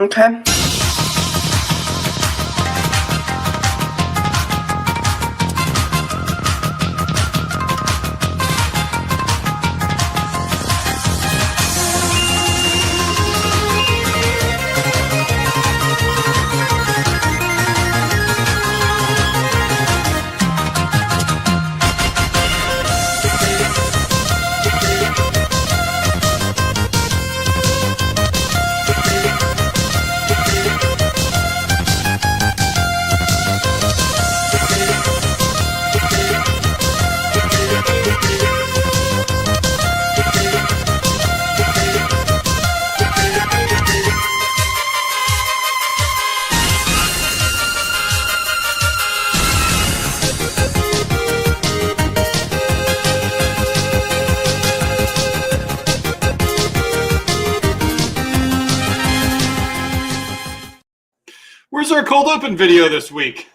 Okay. Where's our cold open video this week?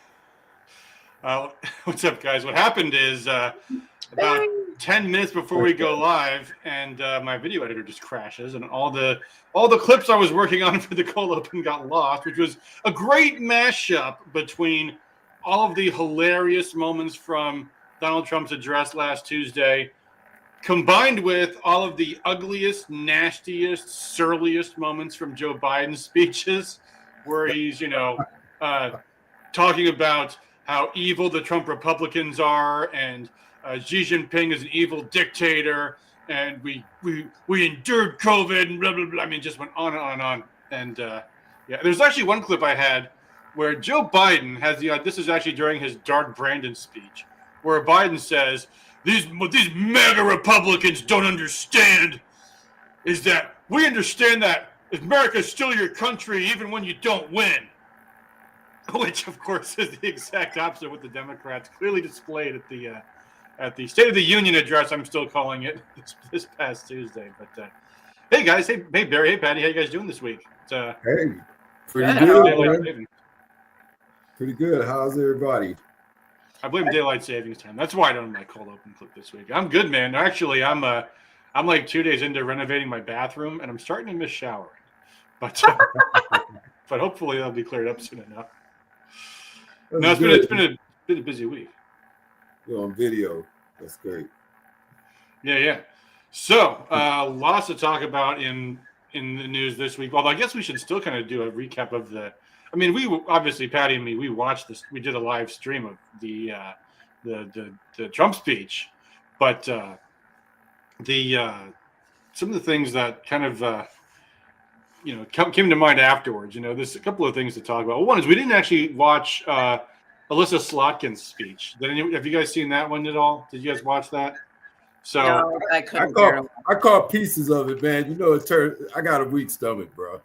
What's up, guys? What happened is about 10 minutes before we go live, and my video editor just crashes, and all the clips I was working on for the cold open got lost, which was a great mashup between all of the hilarious moments from Donald Trump's address last Tuesday, combined with all of the ugliest, nastiest, surliest moments from Joe Biden's speeches, where he's, talking about how evil the Trump Republicans are, and Xi Jinping is an evil dictator, and we endured COVID, and blah, blah, blah. I mean, just went on and on and on. And there's actually one clip I had where Joe Biden has this is actually during his Dark Brandon speech, where Biden says, these mega Republicans don't understand is that we understand that America is still your country even when you don't win. Which, of course, is the exact opposite of what the Democrats clearly displayed at the State of the Union address, I'm still calling it, this past Tuesday. But hey, guys. Hey, Barry. Hey, Patty. How you guys doing this week? Hey, pretty good. Pretty good. How's everybody? I blame daylight savings time. That's why I don't have my cold open clip this week. I'm good, man. Actually, I'm like 2 days into renovating my bathroom, and I'm starting to miss showering. But but hopefully that'll be cleared up soon enough. It's been a busy week. You're on video. That's great. Yeah. So lots to talk about in the news this week. Although I guess we should still kind of do a recap of the. I mean, we obviously, Patty and me, we watched this. We did a live stream of the Trump speech, but some of the things that kind of came to mind afterwards. There's a couple of things to talk about. Well, one is we didn't actually watch Alyssa Slotkin's speech. Have you guys seen that one at all? Did you guys watch that? So no, I couldn't. I caught pieces of it, man. I got a weak stomach, bro.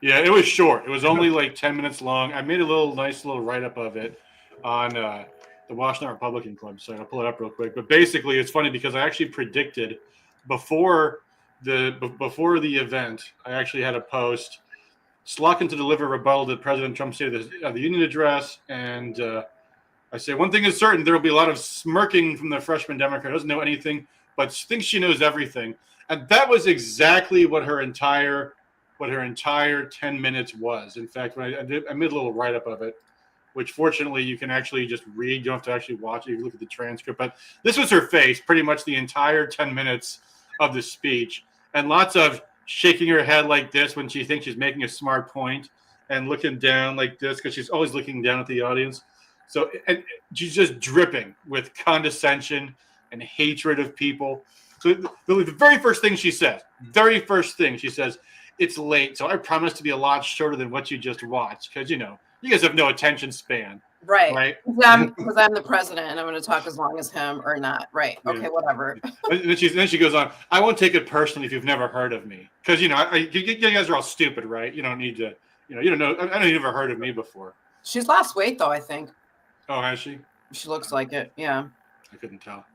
Yeah, it was short. It was only like 10 minutes long. I made a nice little write-up of it on the Washington Republican Club site. I'll pull it up real quick. But basically, it's funny because I actually predicted before the event, I actually had a post, Slotkin to deliver rebuttal to President Trump's State of the Union address. And I say, one thing is certain, there will be a lot of smirking from the freshman Democrat who doesn't know anything, but thinks she knows everything. And that was exactly what her entire 10 minutes was. In fact, when I made a little write-up of it, which fortunately you can actually just read. You don't have to actually watch it. You can look at the transcript. But this was her face pretty much the entire 10 minutes of the speech. And lots of shaking her head like this when she thinks she's making a smart point, and looking down like this because she's always looking down at the audience. So and she's just dripping with condescension and hatred of people. So the very first thing she says, it's late, so I promise to be a lot shorter than what you just watched, because you guys have no attention span. Right? Because I'm the president and I'm going to talk as long as him or not. Right. Okay, Yeah. whatever. And then she goes on, I won't take it personally if you've never heard of me. Because, you guys are all stupid, right? You don't need to, you don't know. I know you've never heard of me before. She's lost weight, though, I think. Oh, has she? She looks like it, yeah. I couldn't tell.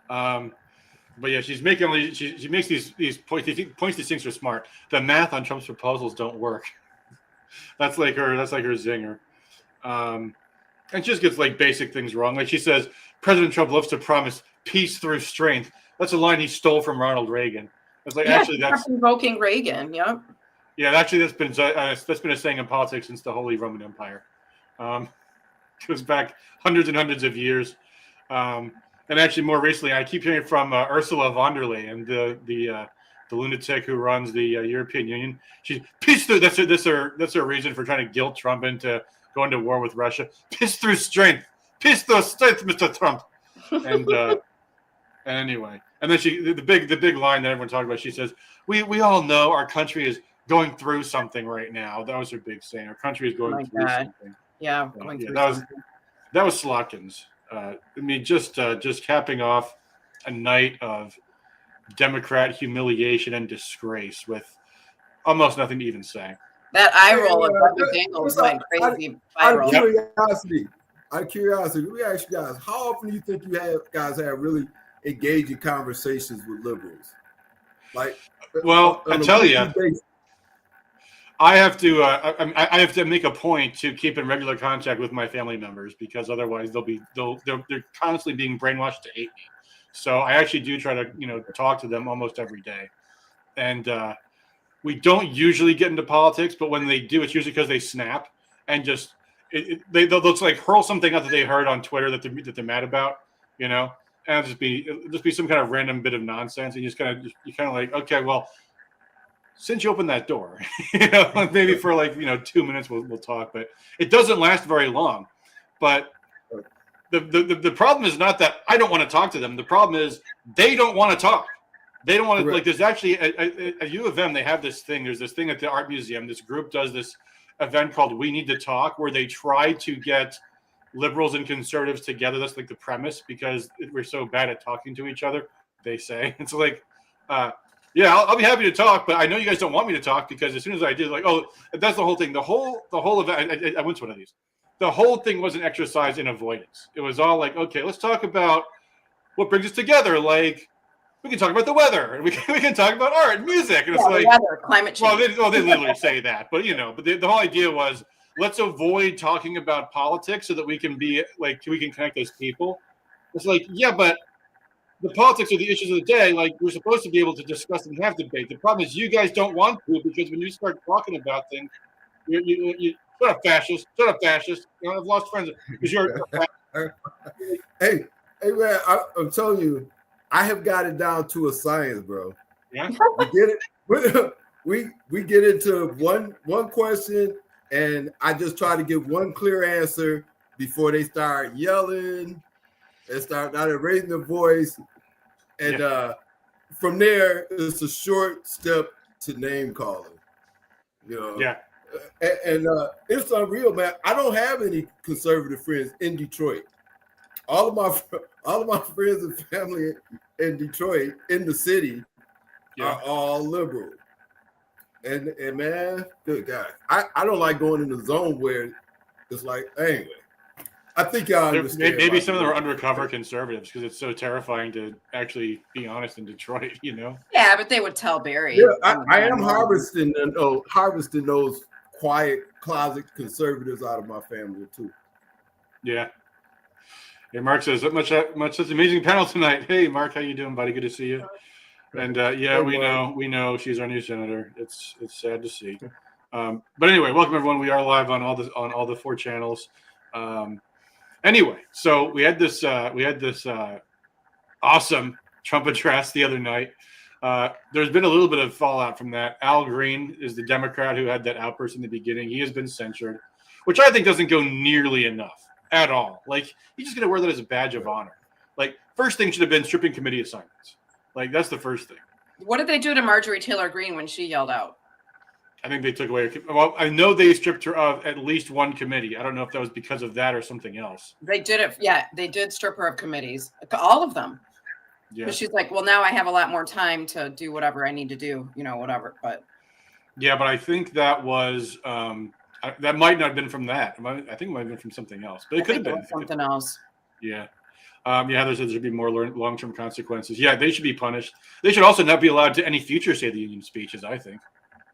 But yeah, she's making she makes these points. These points these things are smart. The math on Trump's proposals don't work. That's like her zinger. And she just gets like basic things wrong. Like she says, President Trump loves to promise peace through strength. That's a line he stole from Ronald Reagan. It's like, actually, that's invoking Reagan. Yep. Yeah, actually, that's been a saying in politics since the Holy Roman Empire. Goes back hundreds and hundreds of years. And actually, more recently, I keep hearing from Ursula von der Leyen, the lunatic who runs the European Union. She's piss through. That's her reason for trying to guilt Trump into going to war with Russia. Piss through strength. Piss through strength, Mr. Trump. And anyway, and then the big line that everyone talked about. She says, "We all know our country is going through something right now." That was her big saying. Our country is going through something. Yeah, that was Slotkins. I mean, just capping off a night of Democrat humiliation and disgrace with almost nothing to even say. That eye roll of Doug Daniels went crazy. Out of curiosity, let me ask you guys: how often do you think you guys have really engaging conversations with liberals? Like, well, I tell you, I have to make a point to keep in regular contact with my family members because otherwise they're constantly being brainwashed to hate me. So I actually do try to talk to them almost every day, and we don't usually get into politics, but when they do, it's usually because they snap and just they'll like hurl something out that they heard on Twitter that they're mad about, and it'll just be some kind of random bit of nonsense, and you kind of like, okay, well, since you opened that door, maybe for 2 minutes we'll talk, but it doesn't last very long. But the problem is not that I don't want to talk to them. The problem is they don't want to talk. They don't want to, like, there's actually a U of M, they have this thing. There's this thing at the art museum. This group does this event called We Need to Talk, where they try to get liberals and conservatives together. That's like the premise, because we're so bad at talking to each other, they say. It's like, yeah, I'll be happy to talk, but I know you guys don't want me to talk, because as soon as I do, like, oh, that's the whole thing. The whole event, I went to one of these. The whole thing was an exercise in avoidance. It was all like, okay, let's talk about what brings us together. Like, we can talk about the weather, and we can talk about art and music. And it's like, weather, climate change. Well, they literally say that, but the whole idea was, let's avoid talking about politics so that we can connect as people. It's like, yeah, but the politics are the issues of the day. Like, we're supposed to be able to discuss and have debate. The problem is you guys don't want to, because when you start talking about things, you shut up, fascist. Shut up, fascist. I've lost friends because you're. Hey, man, I'm telling you, I have got it down to a science, bro. Yeah, we get it. We get into one question, and I just try to give one clear answer before they start yelling and start raising their voice. And from there, it's a short step to name calling. Yeah. And it's unreal, man. I don't have any conservative friends in Detroit. All of my friends and family in Detroit, in the city, are all liberal. And man, good God, I don't like going in the zone where it's like, anyway. I think y'all understand. Maybe some of them are undercover conservatives because it's so terrifying to actually be honest in Detroit, Yeah, but they would tell Barry. Yeah, I am harvesting those quiet closet conservatives out of my family too. Yeah. Hey, Mark says, much such an amazing panel tonight. Hey, Mark, how you doing, buddy? Good to see you. And we know she's our new senator. It's sad to see. But anyway, welcome everyone. We are live on all the 4 channels. Anyway, so we had this awesome Trump address the other night. There's been a little bit of fallout from that. Al Green is the Democrat who had that outburst in the beginning. He has been censured, which I think doesn't go nearly enough at all. Like, he's just going to wear that as a badge of honor. Like, first thing should have been stripping committee assignments. Like, that's the first thing. What did they do to Marjorie Taylor Greene when she yelled out? I think they took away. Well, I know they stripped her of at least one committee. I don't know if that was because of that or something else. They did it. Yeah, they did strip her of committees, all of them. Yeah. But she's like, well, now I have a lot more time to do whatever I need to do, whatever. But yeah, but I think that was that might not have been from that. I think it might have been from something else, but it could have been something else. Yeah. There should be more long-term consequences. Yeah, they should be punished. They should also not be allowed to any future State of the Union speeches, I think.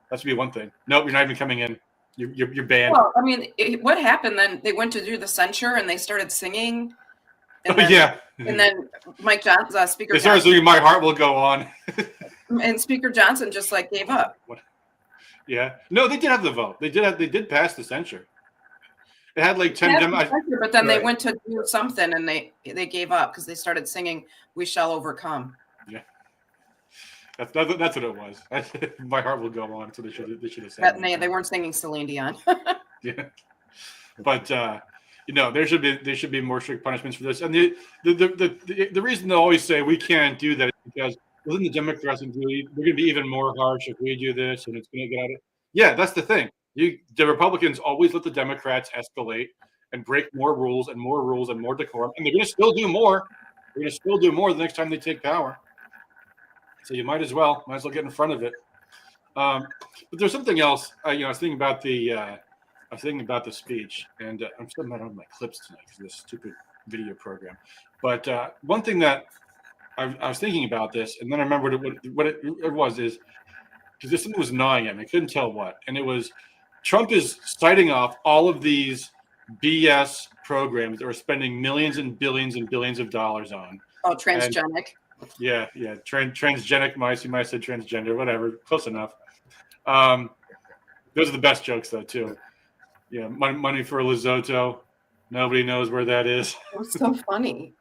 That should be one thing. Nope, you're not even coming in. You're banned. Well, I mean, what happened then? They went to do the censure and they started singing. And then, And then Mike Johnson, Speaker Johnson. My heart will go on. And Speaker Johnson just gave up. Yeah. No, they did have the vote. They did pass the censure. It had like 10 but then they went to do something and they gave up because they started singing "We Shall Overcome." Yeah. That's what it was. My heart will go on. So they should have said that. They weren't singing Celine Dion. Yeah. But there should be more strict punishments for this. And the reason they always say we can't do that is because within the Democrats they're going to be even more harsh if we do this, and it's going to get out of. Yeah, that's the thing. The Republicans always let the Democrats escalate and break more rules and more decorum, and they're going to still do more. They're going to still do more the next time they take power. So you might as well get in front of it. But there's something else. I was thinking about the speech, and I'm still not on my clips tonight because of this stupid video program. But one thing that I was thinking about this, and then I remembered what it was is because this thing was gnawing at me. I couldn't tell what, and it was Trump is citing off all of these BS programs that we're spending millions and billions and billions of dollars on. Oh, transgenic. Yeah. Transgenic mice. You might have said transgender, whatever. Close enough. Those are the best jokes, though, too. Yeah, money for Lesotho. Nobody knows where that is. It was so funny.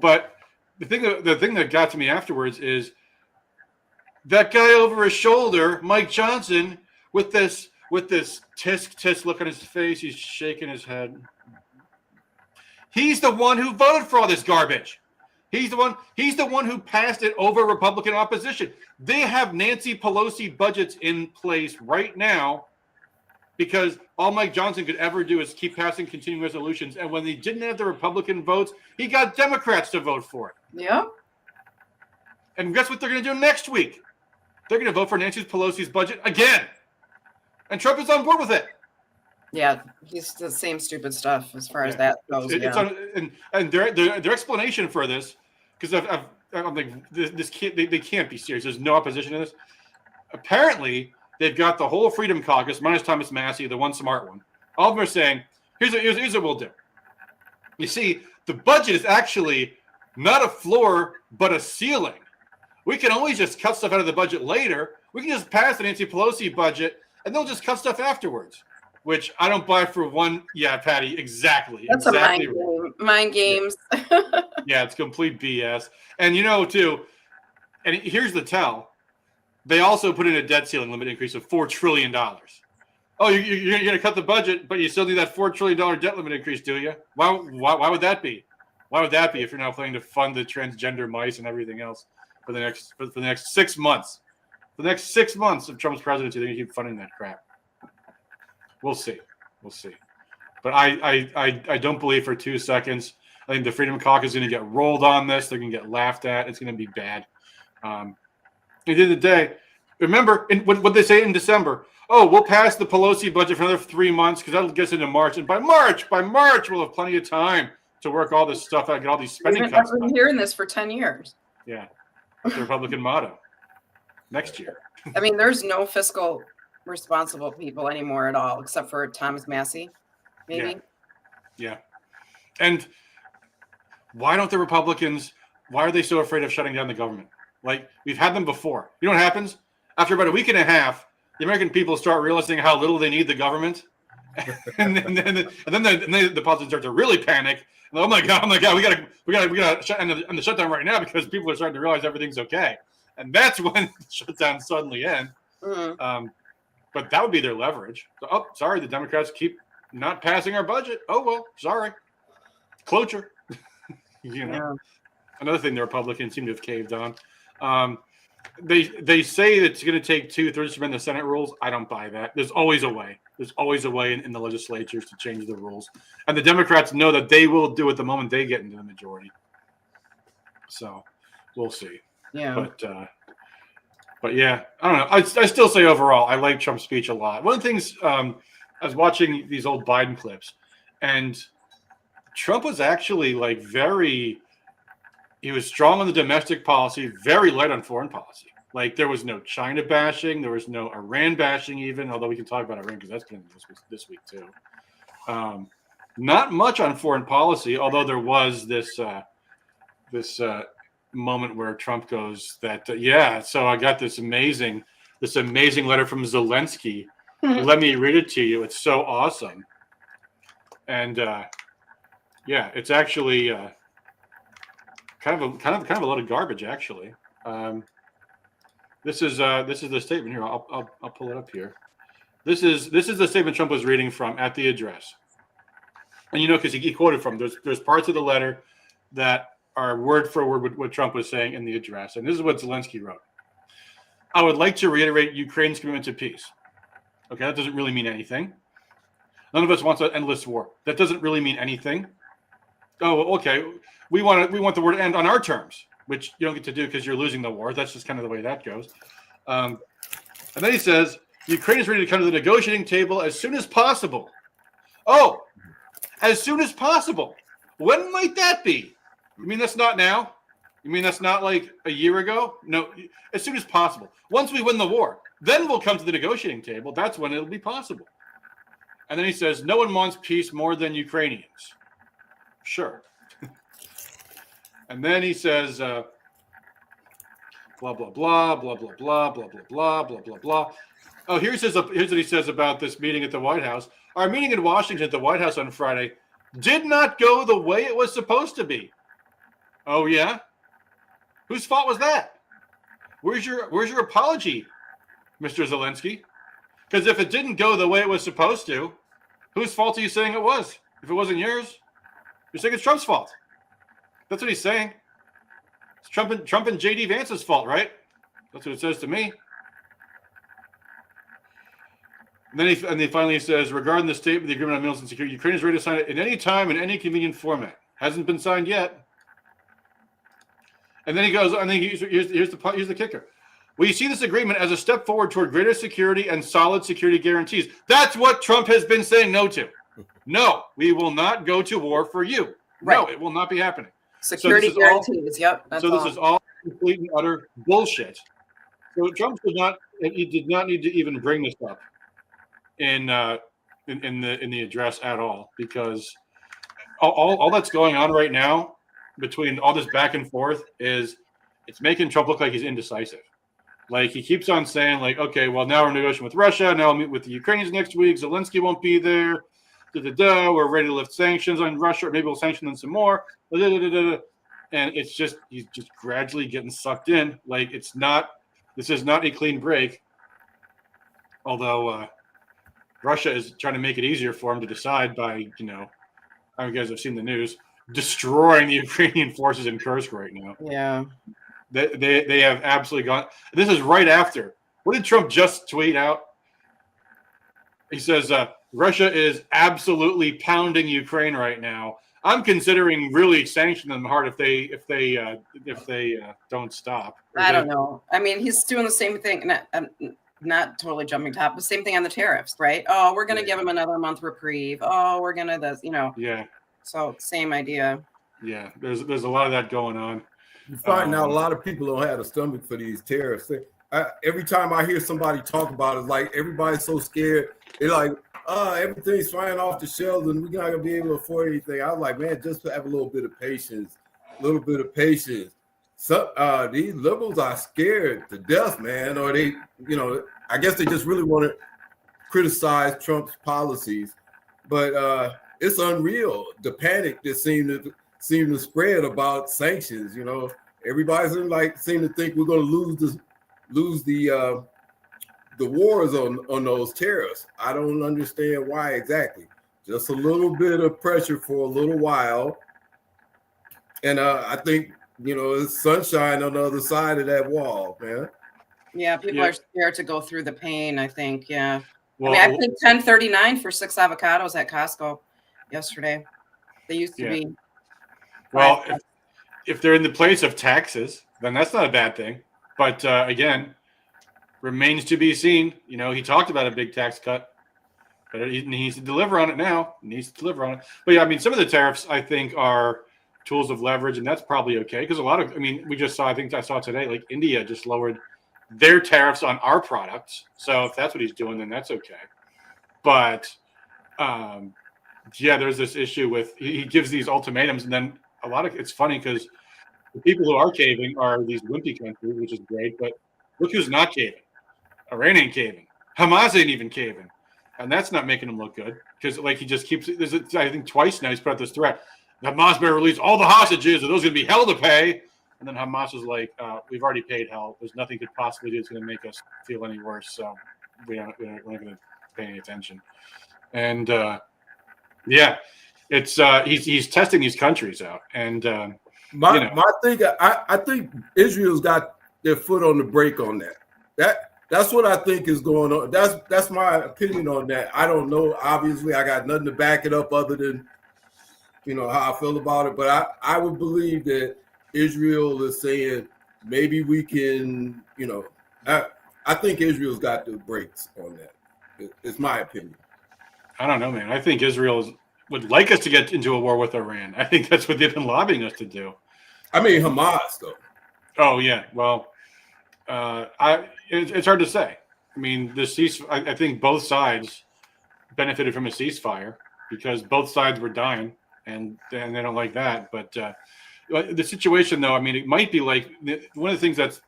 But the thing that got to me afterwards is that guy over his shoulder, Mike Johnson, with this tisk look on his face. He's shaking his head. He's the one who voted for all this garbage. He's the one who passed it over Republican opposition. They have Nancy Pelosi budgets in place right now because all Mike Johnson could ever do is keep passing continuing resolutions. And when they didn't have the Republican votes, he got Democrats to vote for it. Yeah. And guess what they're going to do next week? They're going to vote for Nancy Pelosi's budget again. And Trump is on board with it. Yeah, he's the same stupid stuff as far as that goes. And their explanation for this, because I'm like, this can't they can't be serious. There's no opposition to this. Apparently, they've got the whole Freedom Caucus minus Thomas Massey, the one smart one. All of them are saying, here's what we'll do. You see, the budget is actually not a floor but a ceiling. We can always just cut stuff out of the budget later. We can just pass the Nancy Pelosi budget, and they'll just cut stuff afterwards. Which I don't buy for one. Yeah, Patty, exactly. That's exactly a mind game. Mind games. Yeah, it's complete BS. And too, and here's the tell. They also put in a debt ceiling limit increase of $4 trillion. Oh, you're going to cut the budget, but you still need that $4 trillion debt limit increase, do you? Why would that be? Why would that be if you're now planning to fund the transgender mice and everything else for the next 6 months? For the next 6 months of Trump's presidency, they're going to keep funding that crap. We'll see. But I don't believe for 2 seconds. I think the Freedom Caucus is going to get rolled on this. They're going to get laughed at. It's going to be bad. At the end of the day, remember what they say in December. Oh, we'll pass the Pelosi budget for another 3 months because that'll get us into March. And by March, we'll have plenty of time to work all this stuff out, get all these spending cuts. I've been hearing this for 10 years. Yeah. That's the Republican motto. Next year. I mean, there's no fiscal responsible people anymore at all, except for Thomas Massey, maybe. Yeah. And why don't the Republicans, why are they so afraid of shutting down the government? Like, we've had them before. You know what happens? After about a week and a half, the American people start realizing how little they need the government. and then the politicians start to really panic. And, oh my God, we gotta shut end the shutdown right now because people are starting to realize everything's okay. And that's when the shutdown suddenly ends. Mm-hmm. But that would be their leverage. So, oh, sorry, the Democrats keep not passing our budget. Oh, well, sorry. Cloture. Yeah. Another thing the Republicans seem to have caved on. They say that it's going to take 2/3 to amend the Senate rules. I don't buy that. There's always a way. There's always a way in the legislatures to change the rules. And the Democrats know that they will do it the moment they get into the majority. So we'll see. Yeah. But yeah, I don't know. I still say overall, I like Trump's speech a lot. One of the things, I was watching these old Biden clips, and Trump was actually he was strong on the domestic policy, very light on foreign policy. Like, there was no China bashing, there was no Iran bashing even, although we can talk about Iran because that's been this week too. Not much on foreign policy, although there was this moment where Trump goes that, so I got this amazing this amazing letter from Zelensky. Let me read it to you. It's so awesome. And yeah, it's actually kind of a lot of garbage, actually. This is the statement here. I'll pull it up here. This is the statement Trump was reading from at the address. And because he quoted from there's parts of the letter that are word for word what Trump was saying in the address. And this is what Zelensky wrote. I would like to reiterate Ukraine's commitment to peace. Okay, that doesn't really mean anything. None of us wants an endless war. That doesn't really mean anything. Oh, okay. We want the war to end on our terms, which you don't get to do because you're losing the war. That's just kind of the way that goes. And then he says, Ukraine is ready to come to the negotiating table as soon as possible. Oh, as soon as possible. When might that be? You mean that's not now? You mean that's not like a year ago? No, as soon as possible. Once we win the war, then we'll come to the negotiating table. That's when it'll be possible. And then he says, no one wants peace more than Ukrainians. Sure. And then he says, blah, blah, blah, blah, blah, blah, blah, blah, blah, blah, blah, blah. Oh, here's what he says about this meeting at the White House. Our meeting in Washington at the White House on Friday did not go the way it was supposed to be. Oh, yeah? Whose fault was that? Where's your apology, Mr. Zelensky? Because if it didn't go the way it was supposed to, whose fault are you saying it was? If it wasn't yours, you're saying it's Trump's fault. That's what he's saying. It's Trump and J.D. Vance's fault, right? That's what it says to me. And then he finally says, regarding the statement of the agreement on minerals and security, Ukraine is ready to sign it at any time in any convenient format. Hasn't been signed yet. And then he goes, here's the kicker. We see this agreement as a step forward toward greater security and solid security guarantees. That's what Trump has been saying no to. No, we will not go to war for you. Right. No, it will not be happening. Security guarantees. Yep. This is all complete and utter bullshit. So Trump did not need to even bring this up in the address at all, because all that's going on right now between all this back and forth is it's making Trump look like he's indecisive. Like he keeps on saying, like, okay, well, now we're negotiating with Russia. Now I'll meet with the Ukrainians next week. Zelensky won't be there. We're ready to lift sanctions on Russia. Maybe we'll sanction them some more. And it's just he's just gradually getting sucked in. Like this is not a clean break. Although Russia is trying to make it easier for him to decide by, I don't know if you guys have seen the news, destroying the Ukrainian forces in Kursk right now. Yeah. They have absolutely gone. This is right after. What did Trump just tweet out? He says, Russia is absolutely pounding Ukraine right now. I'm considering really sanctioning them hard if they don't stop. I don't know. I mean, he's doing the same thing. Not totally jumping top, but same thing on the tariffs, right? Oh, we're going to give him another month reprieve. Oh, we're going to this, Yeah. So same idea. Yeah, there's a lot of that going on. You find out a lot of people don't have a stomach for these tariffs. Every time I hear somebody talk about it, it's like everybody's so scared. They're like, everything's flying off the shelves and we're not going to be able to afford anything. I was like, man, just have a little bit of patience. So these liberals are scared to death, man, or they, I guess they just really want to criticize Trump's policies. But it's unreal, the panic that seemed to spread about sanctions. Everybody's seem to think we're going to lose the wars on those tariffs. I don't understand why exactly. Just a little bit of pressure for a little while, and I think it's sunshine on the other side of that wall, man. Yeah, people are scared to go through the pain, I think. Yeah. Well, I paid $10.39 for 6 avocados at Costco yesterday. They used to be. Well, if they're in the place of taxes, then that's not a bad thing. But again, remains to be seen. He talked about a big tax cut, but he needs to deliver on it now. But yeah, I mean, some of the tariffs I think are tools of leverage, and that's probably okay because we just saw. I think I saw today, like India just lowered their tariffs on our products. So if that's what he's doing, then that's okay. But there's this issue with he gives these ultimatums, and then it's funny because the people who are caving are these wimpy countries, which is great. But look who's not caving. Iran ain't caving. Hamas ain't even caving. And that's not making him look good because, like, he just keeps. I think twice now he's put out this threat: Hamas better release all the hostages, or those going to be hell to pay. And then Hamas is like, "We've already paid hell. There's nothing could possibly do that's going to make us feel any worse. So we're not going to pay any attention." And yeah, it's he's testing these countries out. And my thing, I think Israel's got their foot on the brake on that. That's what I think is going on. That's my opinion on that. I don't know. Obviously, I got nothing to back it up other than, how I feel about it. But I would believe that Israel is saying maybe we can, I think Israel's got the brakes on that. It's my opinion. I don't know, man. I think Israel would like us to get into a war with Iran. I think that's what they've been lobbying us to do. I mean, Hamas, though. Oh, yeah. Well, it's hard to say. I mean, I think both sides benefited from a ceasefire because both sides were dying, and they don't like that. But the situation, though, I mean, it might be like one of the things that's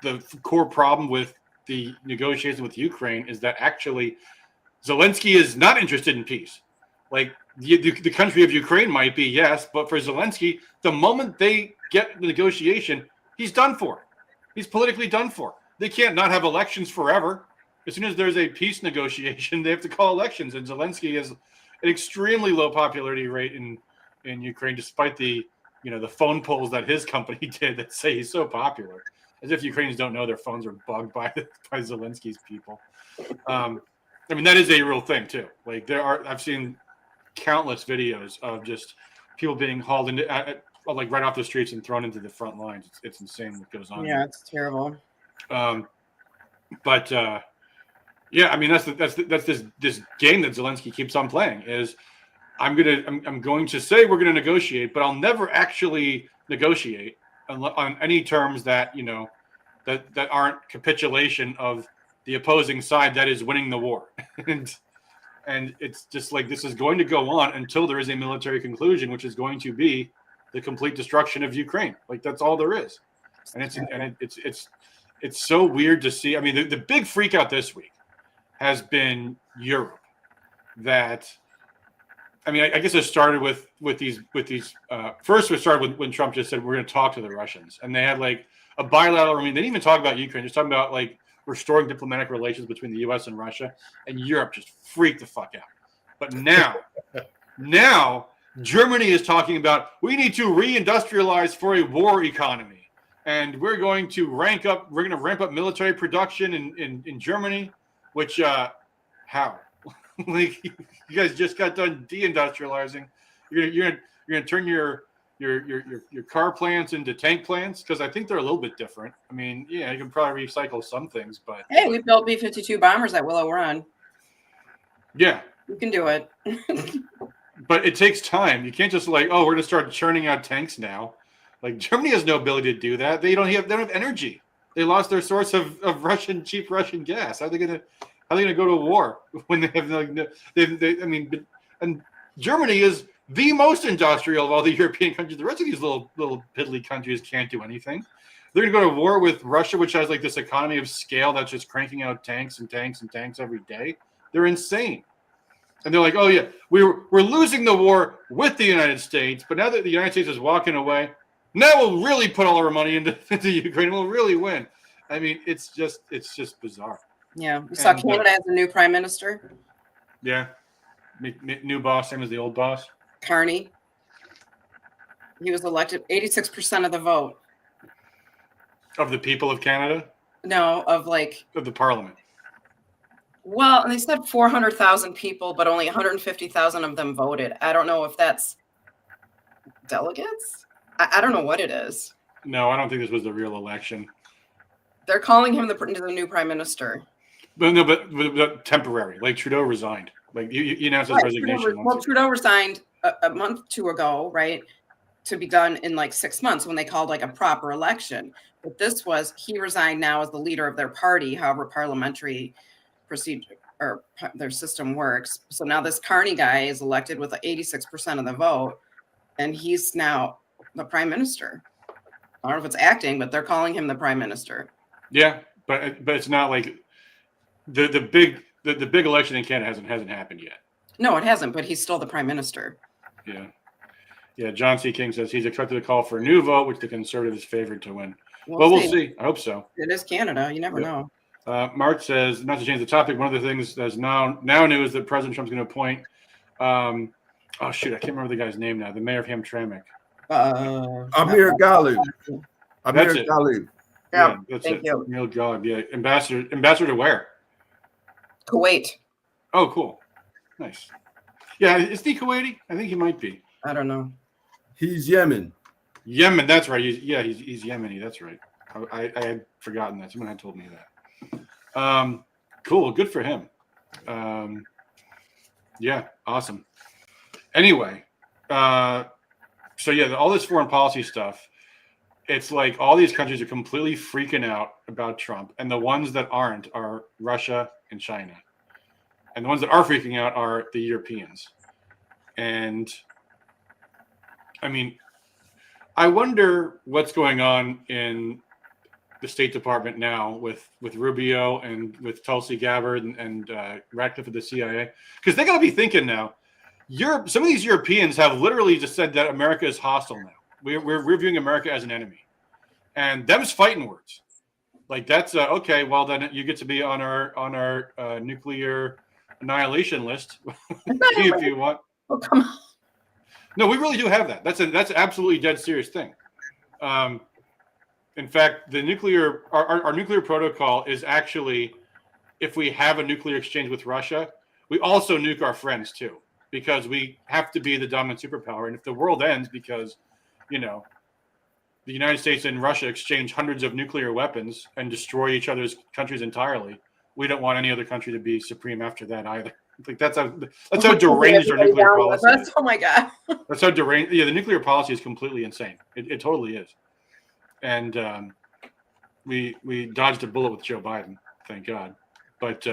the core problem with the negotiation with Ukraine is that actually Zelensky is not interested in peace. Like the country of Ukraine might be, yes, but for Zelensky, the moment they get the negotiation, he's done for. He's politically done for. They can't not have elections forever. As soon as there's a peace negotiation, they have to call elections. And Zelensky has an extremely low popularity rate in Ukraine, despite the phone polls that his company did that say he's so popular. As if Ukrainians don't know their phones are bugged by Zelensky's people. I mean, that is a real thing too. Like I've seen countless videos of just people being hauled into like right off the streets and thrown into the front lines. It's insane what goes on. Yeah, it's terrible. But yeah, I mean that's this game that Zelensky keeps on playing is I'm going to say we're going to negotiate, but I'll never actually negotiate on any terms that that aren't capitulation of the opposing side that is winning the war. and it's just like this is going to go on until there is a military conclusion, which is going to be the complete destruction of Ukraine. Like that's all there is. And it's so weird to see. I mean, the big freak out this week has been Europe. That, I mean, I guess it started with these. First, it started when Trump just said we're going to talk to the Russians, and they had like a bilateral. I mean, they didn't even talk about Ukraine. Just talking about like restoring diplomatic relations between the U.S. and Russia, and Europe just freaked the fuck out. But now Germany is talking about we need to reindustrialize for a war economy, and we're going to ramp up military production in Germany. Which how? Like you guys just got done deindustrializing. You're gonna turn your car plants into tank plants because I think they're a little bit different. I mean, yeah, you can probably recycle some things, but hey, we built B-52 bombers at Willow Run. Yeah, you can do it. But it takes time. You can't just like, oh, we're gonna start churning out tanks now. Like Germany has no ability to do that. They don't have energy. They lost their source of cheap Russian gas. How are they gonna go to war when they have and Germany is the most industrial of all the European countries. The rest of these little piddly countries can't do anything. They're going to go to war with Russia, which has like this economy of scale that's just cranking out tanks and tanks and tanks every day. They're insane. And they're like, oh yeah, we're losing the war with the United States, but now that the United States is walking away, now we'll really put all our money into Ukraine. We'll really win. I mean, it's just bizarre. Yeah, we saw Canada has a new prime minister. Yeah, new boss, same as the old boss. Carney. He was elected 86% of the vote. Of the people of Canada? No, of the parliament. Well, and they said 400,000 people, but only 150,000 of them voted. I don't know if that's delegates. I don't know what it is. No, I don't think this was the real election. They're calling him the new prime minister. But temporary. Like Trudeau resigned. Like he announced his resignation. Trudeau resigned a month or two ago, right? To be done in like 6 months when they called like a proper election. But this was he resigned now as the leader of their party, however parliamentary procedure or their system works. So now this Carney guy is elected with 86% of the vote, and he's now the prime minister. I don't know if it's acting, but they're calling him the prime minister. Yeah, but it's not like the big election in Canada hasn't happened yet. No, it hasn't, but he's still the prime minister. Yeah. Yeah, John C. King says he's expected to call for a new vote, which the Conservatives favored to win. Well, we'll see. I hope so. It is Canada. You never know. Mark says, not to change the topic, one of the things that's now new is that President Trump's going to appoint, oh, shoot, I can't remember the guy's name now, the mayor of Hamtramck. Amir Ghalib. That's it. Ghalib. Yeah, that's thank it. you. Neil Ghalib, yeah. Ambassador to where? Kuwait. Oh, cool. Nice. Yeah, is he Kuwaiti? I think he might be. I don't know. He's Yemen. Yemen, that's right. He's Yemeni. That's right. I had forgotten that. Someone had told me that. Cool. Good for him. Yeah, awesome. Anyway, so yeah, all this foreign policy stuff, it's like all these countries are completely freaking out about Trump, and the ones that aren't are Russia and China. And the ones that are freaking out are the Europeans. And I mean, I wonder what's going on in the State Department now with Rubio and with Tulsi Gabbard and Ratcliffe of the CIA, because they got to be thinking now. Some of these Europeans have literally just said that America is hostile now. We're viewing America as an enemy, and them's fighting words. Like that's okay. Well, then you get to be on our nuclear annihilation list if you want. Oh, come on. No, we really do have that. That's an absolutely dead serious thing. In fact, our nuclear protocol is actually, if we have a nuclear exchange with Russia, we also nuke our friends too, because we have to be the dominant superpower. And if the world ends because, the United States and Russia exchange hundreds of nuclear weapons and destroy each other's countries entirely, we don't want any other country to be supreme after that either. Like that's how deranged our nuclear policy is. Oh my God. That's how deranged. Yeah, the nuclear policy is completely insane. It totally is. And we dodged a bullet with Joe Biden, thank God. But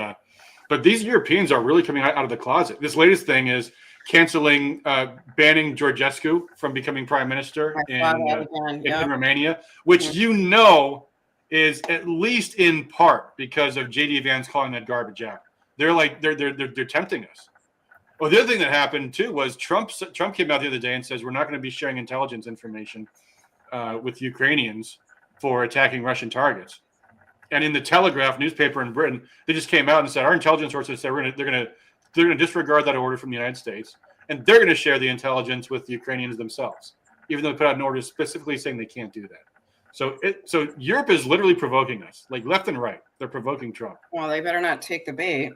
these Europeans are really coming out of the closet. This latest thing is banning Georgescu from becoming prime minister in Romania, which is at least in part because of J.D. Vance calling that garbage out. They're tempting us. Well, the other thing that happened too was Trump came out the other day and says we're not going to be sharing intelligence information with Ukrainians for attacking Russian targets. And in the Telegraph newspaper in Britain, they just came out and said our intelligence sources said they're going to disregard that order from the United States, and they're going to share the intelligence with the Ukrainians themselves, even though they put out an order specifically saying they can't do that. So Europe is literally provoking us, like left and right. They're provoking Trump. Well, they better not take the bait.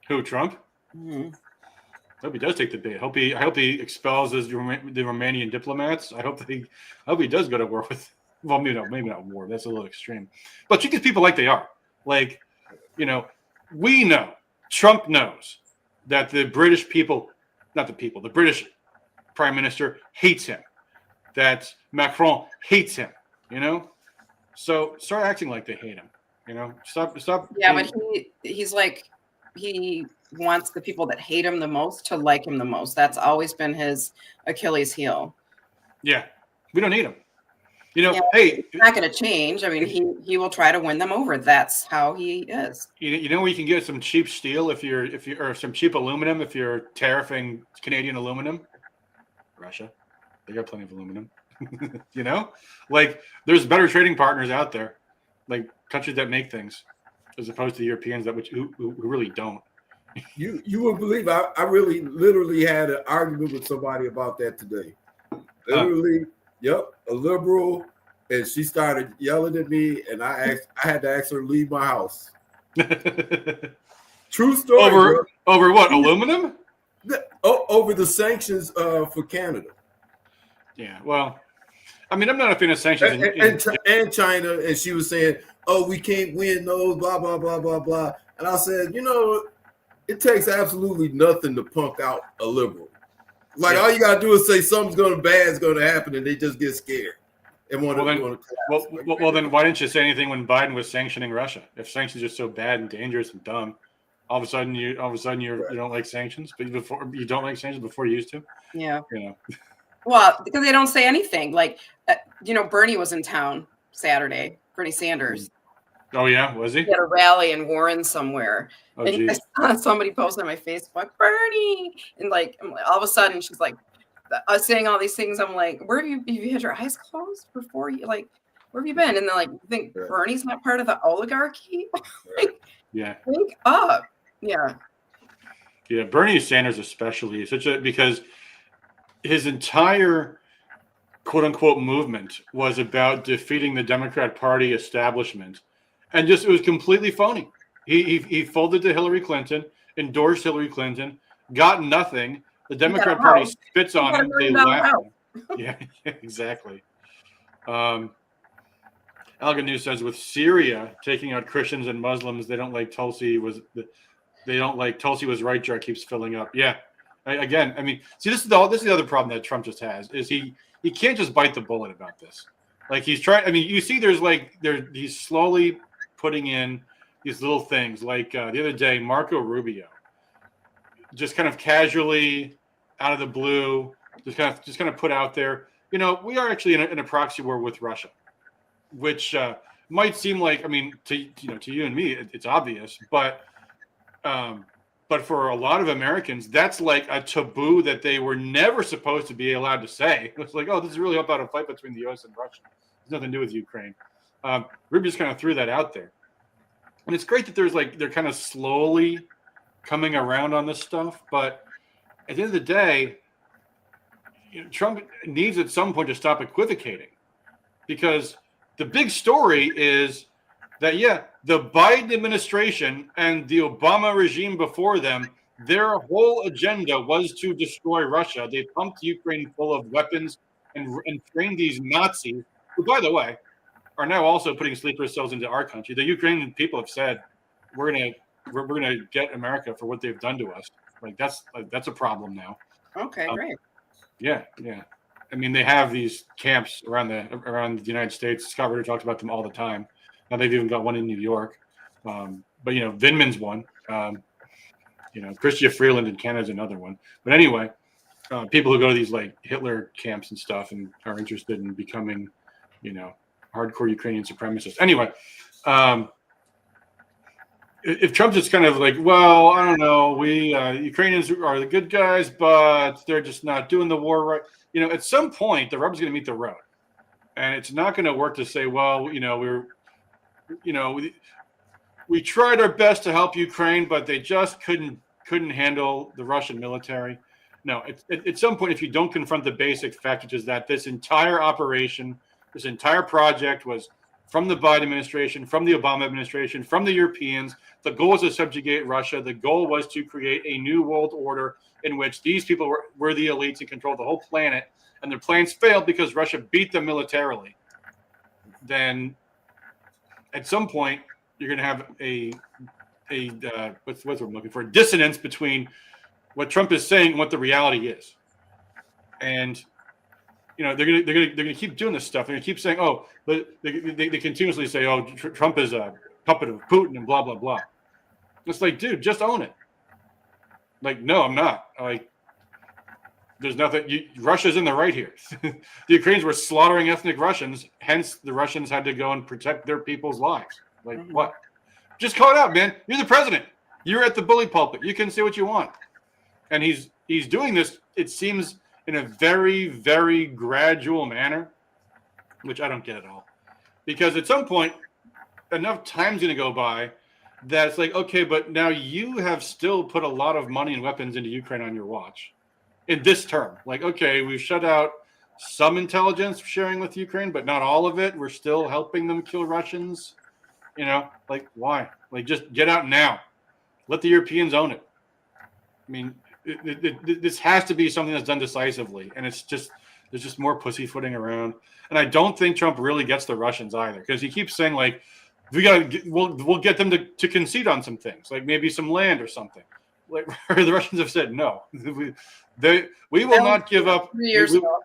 Who, Trump? Mm-hmm. I hope he does take the bait. I hope he expels the Romanian diplomats. I hope he does go to war with. Well, maybe not war. That's a little extreme. But treat these people like they are. Like, we know, Trump knows that the British people, not the people, the British prime minister hates him. That Macron hates him. So start acting like they hate him. Stop. Yeah, but he's like, he wants the people that hate him the most to like him the most. That's always been his Achilles heel. Yeah, we don't need him. Hey, it's not going to change. I mean, he will try to win them over. That's how he is. Where you can get some cheap steel or some cheap aluminum if you're tariffing Canadian aluminum? Russia. They got plenty of aluminum. Like there's better trading partners out there, like countries that make things, as opposed to the Europeans who really don't. You would believe I really literally had an argument with somebody about that today. Literally, yep, a liberal, and she started yelling at me, and I had to ask her to leave my house. True story. Over what? Aluminum? Over the sanctions for Canada. Yeah, well, I mean, I'm not a fan of sanctions. And China, and she was saying, oh, we can't win those, blah, blah, blah, blah, blah. And I said, it takes absolutely nothing to punk out a liberal. Like, all you got to do is say something's bad's going to happen, and they just get scared. And want to. Well, then why didn't you say anything when Biden was sanctioning Russia? If sanctions are so bad and dangerous and dumb, all of a sudden you don't like sanctions, but you don't like sanctions before you used to. Yeah. Well, because they don't say anything. Like, Bernie was in town Saturday. Bernie Sanders. Oh yeah, was he? He had a rally in Warren somewhere. Oh And geez. I saw somebody posted on my Facebook, Bernie, and like all of a sudden she's like saying all these things. I'm like, where have you had your eyes closed before you like? Where have you been? And they're like, you think Bernie's not part of the oligarchy? Like, Yeah. wake up. Yeah. Yeah, Bernie Sanders especially because his entire quote unquote movement was about defeating the Democrat Party establishment, and just it was completely phony. He folded to Hillary Clinton, endorsed Hillary Clinton, got nothing. The Democrat Party spits on him. They laugh. Yeah, exactly. Alga News says with Syria taking out Christians and Muslims, they don't like Tulsi was right jar keeps filling up. Yeah. Again, I mean, see, this is the other problem that Trump just has is he can't just bite the bullet about this. Like he's trying. I mean, you see, he's slowly putting in these little things. Like the other day, Marco Rubio just kind of casually out of the blue, just kind of put out there. You know, we are actually in a proxy war with Russia, which might seem like, I mean, to you and me, it's obvious, but for a lot of Americans, that's like a taboo that they were never supposed to be allowed to say. It's like, oh, this is really about a fight between the U.S. and Russia. It's nothing to do with Ukraine. Rubio just kind of threw that out there, and it's great that they're kind of slowly coming around on this stuff. But at the end of the day, Trump needs at some point to stop equivocating, because the big story is that, yeah, the Biden administration and the Obama regime before them, their whole agenda was to destroy Russia. They pumped Ukraine full of weapons and trained these Nazis, who, by the way, are now also putting sleeper cells into our country. The Ukrainian people have said, we're gonna get America for what they've done to us. Like that's a problem now. Okay, great. Yeah. I mean, they have these camps around the United States. Scott Ritter talks about them all the time. Now they've even got one in New York. But Vindman's one. Chrystia Freeland in Canada is another one. But anyway, people who go to these like Hitler camps and stuff and are interested in becoming, hardcore Ukrainian supremacists. Anyway, if Trump's just kind of like, well, I don't know, we Ukrainians are the good guys, but they're just not doing the war right. At some point, the rubber's going to meet the road, and it's not going to work to say, well, we tried our best to help Ukraine, but they just couldn't handle the Russian military. No, at some point, if you don't confront the basic fact, which is that this entire operation, this entire project was from the Biden administration, from the Obama administration, from the Europeans. The goal was to subjugate Russia. The goal was to create a new world order in which these people were the elites and controlled the whole planet, and their plans failed because Russia beat them militarily. Then at some point, you're going to have a what's what I'm looking for, a dissonance between what Trump is saying and what the reality is. And they're gonna keep doing this stuff. They're gonna keep saying, oh, but they continuously say, oh, Trump is a puppet of Putin and blah blah blah. It's like, dude, just own it. Like, no, I'm not. Like, there's nothing. Russia's in the right here. The Ukrainians were slaughtering ethnic Russians, hence the Russians had to go and protect their people's lives. Like, what? Just call it out, man. You're the president. You're at the bully pulpit. You can say what you want. And he's doing this, it seems, in a very, very gradual manner, which I don't get at all. Because at some point, enough time's going to go by that it's like, okay, but now you have still put a lot of money and weapons into Ukraine on your watch in this term. Like, okay, we've shut out some intelligence sharing with Ukraine, but not all of it. We're still helping them kill Russians. Like, why? Like, just get out now. Let the Europeans own it. I mean, this has to be something that's done decisively, and there's just more pussyfooting around. And I don't think Trump really gets the Russians either, because he keeps saying, like, we'll get them to concede on some things, like maybe some land or something. Like, the Russians have said no. We will not give up. 3 years ago.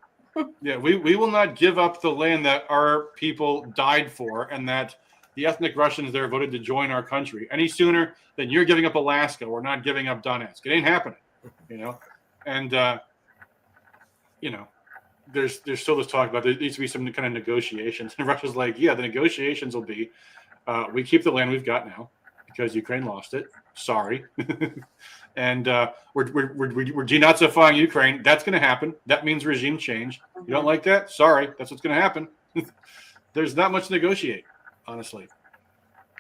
We will not give up the land that our people died for, and that the ethnic Russians there voted to join our country any sooner than you're giving up Alaska or not giving up Donetsk. It ain't happening. And there's still this talk about there needs to be some kind of negotiations, and Russia's like, yeah, the negotiations will be We keep the land we've got now because Ukraine lost it. Sorry. And we're denazifying Ukraine. That's going to happen. That means regime change. You don't like that? Sorry. That's what's going to happen. There's not much to negotiate, honestly.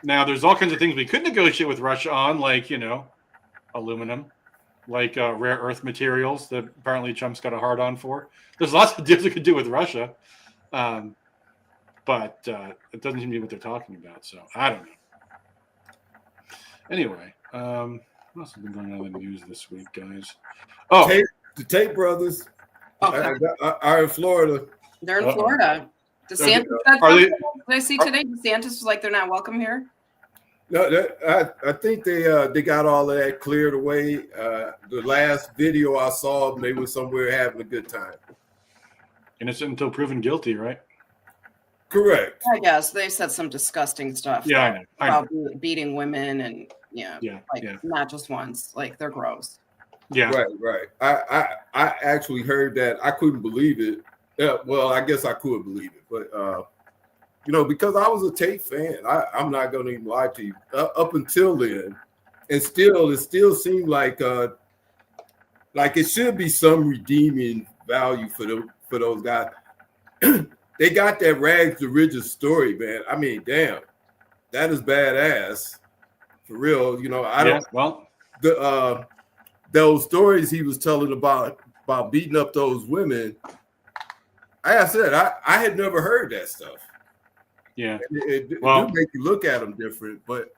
Now, there's all kinds of things we could negotiate with Russia on, like, aluminum, like rare earth materials that apparently Trump's got a hard on for. There's lots of deals we could do with Russia. But it doesn't seem to be what they're talking about. So I don't know. Anyway, what else has been going on in the news this week, guys? Oh, the Tate brothers Okay. are in Florida. They're in Florida. DeSantis did I see today? DeSantis was like, they're not welcome here. No, I think they got all of that cleared away. The last video I saw, they were somewhere having a good time. Innocent until proven guilty, right? Correct. I guess they said some disgusting stuff. Yeah, I know. About beating women and not just once. Like, they're gross. Yeah. Right. I actually heard that. I couldn't believe it. Well, I guess I could believe it, but because I was a Tate fan, I'm not going to even lie to you. Up until then, and it still seemed like it should be some redeeming value for those guys. They got that rags to riches story, man. I mean, damn, that is badass for real. Those stories he was telling about beating up those women. Like I said, I had never heard that stuff. Yeah, it do make you look at them different, but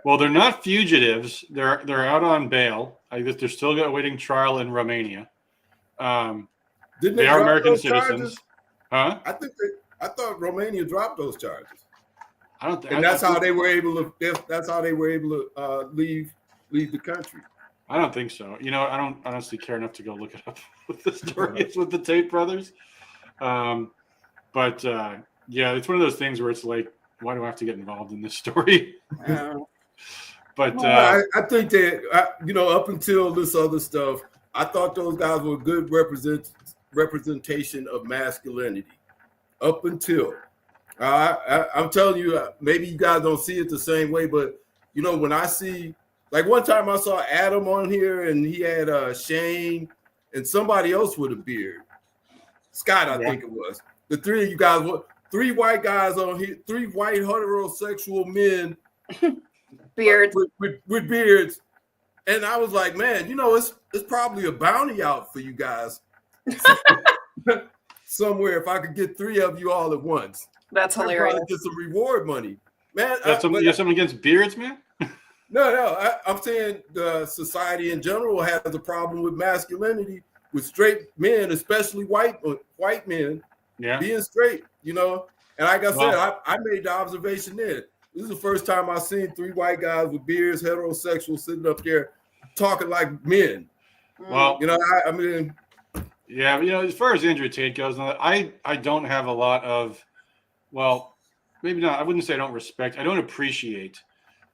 they're not fugitives. They're out on bail. I guess they're still awaiting trial in Romania. Didn't they are American citizens? Huh? I thought Romania dropped those charges. I don't think, and that's how they were able to leave the country. I don't think so. I don't honestly care enough to go look it up with the stories with the Tate brothers. But it's one of those things where it's like, why do I have to get involved in this story? But I think that up until this other stuff, I thought those guys were good representation of masculinity. Up until I'm telling you, maybe you guys don't see it the same way, but when I see, like, one time I saw Adam on here and he had Shane and somebody else with a beard. Scott, I think it was. The three of you guys were 3 white guys on here, 3 white heterosexual men beards with beards. And I was like, man, it's probably a bounty out for you guys somewhere if I could get 3 of you all at once. That's hilarious. Get some reward money, man. You have something against beards, man? No. I'm saying the society in general has a problem with masculinity, with straight men, especially white men, being straight. And like I said, I made the observation there. This is the first time I've seen 3 white guys with beards, heterosexual, sitting up there talking like men. Well, I mean. Yeah, as far as Andrew Tate goes, I don't have a lot of, maybe not. I wouldn't say I don't respect. I don't appreciate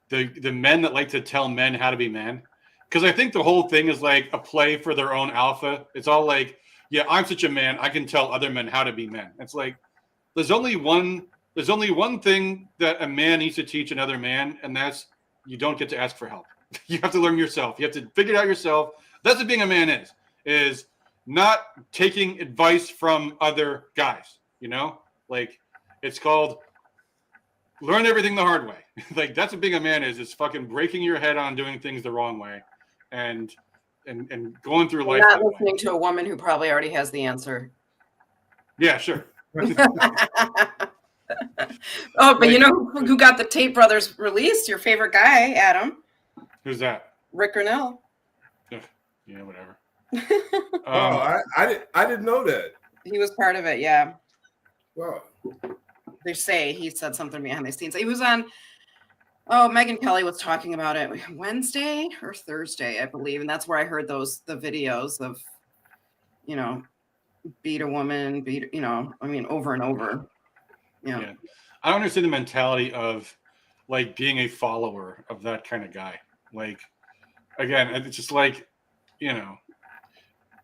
the men that like to tell men how to be men, because I think the whole thing is like a play for their own alpha. It's all like, yeah, I'm such a man, I can tell other men how to be men. It's like there's only one thing that a man needs to teach another man, and that's you don't get to ask for help. You have to learn yourself. You have to figure it out yourself. That's what being a man is not taking advice from other guys, like it's called learn everything the hard way. Like, that's what being a man is fucking breaking your head on doing things the wrong way and going through life. Not listening to a woman who probably already has the answer. Yeah, sure. But who got the Tate brothers released? Your favorite guy, Adam. Who's that? Rick Grinnell. Yeah, whatever. I didn't know that. He was part of it, yeah. Wow. They say he said something behind the scenes. He was on, Megyn Kelly was talking about it Wednesday or Thursday, I believe. And that's where I heard the videos of, beat a woman, over and over. Yeah. I don't understand the mentality of like being a follower of that kind of guy. Like, again, it's just like,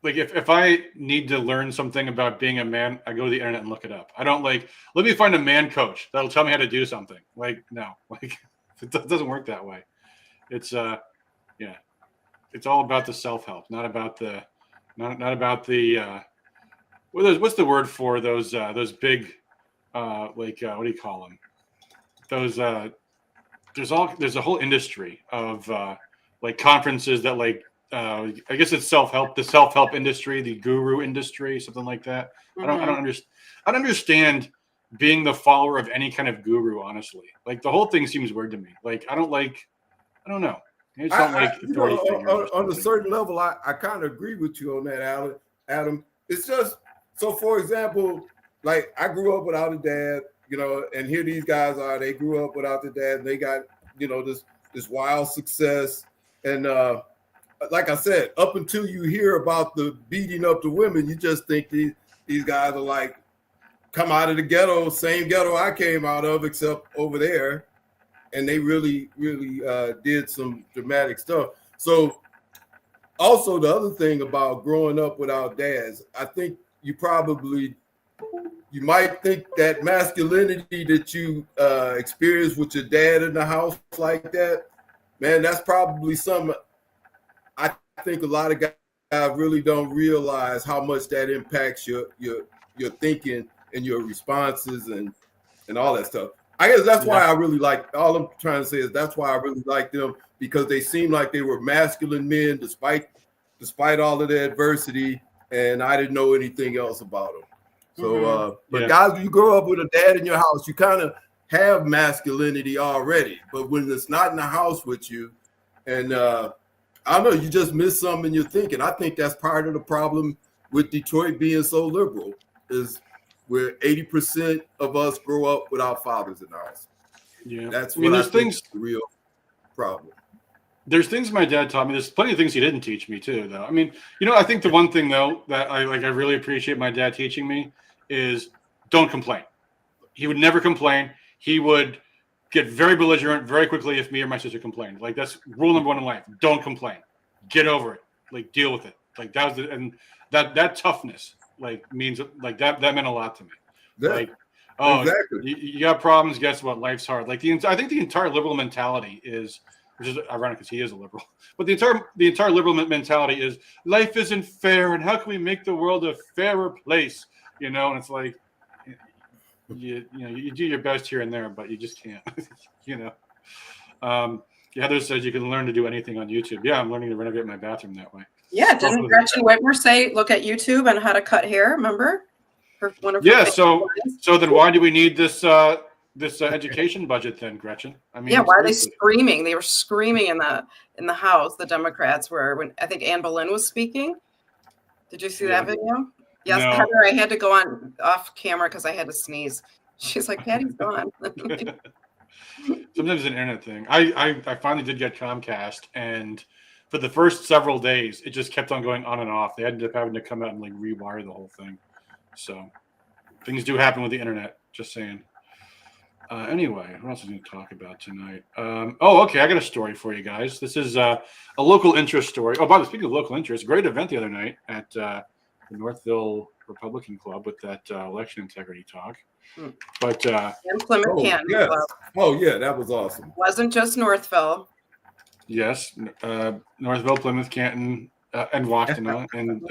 like if I need to learn something about being a man, I go to the internet and look it up. I don't like, let me find a man coach that'll tell me how to do something. Like, no, like it doesn't work that way. It's yeah, it's all about the self-help, not about the not about the what's the word for those big what do you call them? Those there's a whole industry of like conferences that like I guess it's self-help, the self-help industry, the guru industry, something like that. Mm-hmm. I don't understand being the follower of any kind of guru, honestly. Like the whole thing seems weird to me. Like I don't know. It's not like authority figures on a certain level, I kind of agree with you on that, Adam. It's just so, for example, like I grew up without a dad, and here these guys are. They grew up without their dad, and they got this wild success. And like I said, up until you hear about the beating up the women, you just think these guys are like come out of the ghetto, same ghetto I came out of, except over there. And they really, really did some dramatic stuff. So also the other thing about growing up without dads, I think you might think that masculinity that you experience with your dad in the house like that, man, that's probably something I think a lot of guys really don't realize how much that impacts your thinking and your responses and all that stuff. I guess that's why I really like, all I'm trying to say is that's why I really like them, because they seem like they were masculine men despite all of the adversity, and I didn't know anything else about them. So, but guys, when you grow up with a dad in your house, you kind of have masculinity already, but when it's not in the house with you, and I don't know, you just miss something in your thinking. I think that's part of the problem with Detroit being so liberal, is where 80% of us grow up without fathers in the house. Yeah, that's what I think is the real problem. There's things my dad taught me. There's plenty of things he didn't teach me too, though. I mean, I think the one thing though that I really appreciate my dad teaching me is don't complain. He would never complain. He would get very belligerent very quickly if me or my sister complained. Like that's rule number one in life. Don't complain. Get over it. Like deal with it. Like that was that toughness. Like means like that meant a lot to me. Yeah, like, oh, exactly. You got problems. Guess what? Life's hard. Like I think the entire liberal mentality is, which is ironic because he is a liberal, but the entire liberal mentality is life isn't fair, and how can we make the world a fairer place? And it's like you do your best here and there, but you just can't. Heather says you can learn to do anything on YouTube. Yeah, I'm learning to renovate my bathroom that way. Yeah, didn't Gretchen Whitmer say look at YouTube and how to cut hair? Remember? So then why do we need this education budget then, Gretchen? I mean, why are they screaming? They were screaming in the House. The Democrats were when I think Anne Boleyn was speaking. Did you see that video? Yes, no. Heather, I had to go on off camera because I had to sneeze. She's like, Patty's gone. Sometimes it's an internet thing. I finally did get Comcast, and for the first several days, it just kept on going on and off. They ended up having to come out and like rewire the whole thing. So things do happen with the internet. Just saying. Anyway, what else are we going to talk about tonight? Okay. I got a story for you guys. This is a local interest story. Oh, by the way, speaking of local interest, great event the other night at the Northville Republican Club with that election integrity talk. But and Plymouth Canton yes. Club. Oh yeah, that was awesome. Wasn't just Northville. Yes, Northville, Plymouth, Canton, and Washtenaw, and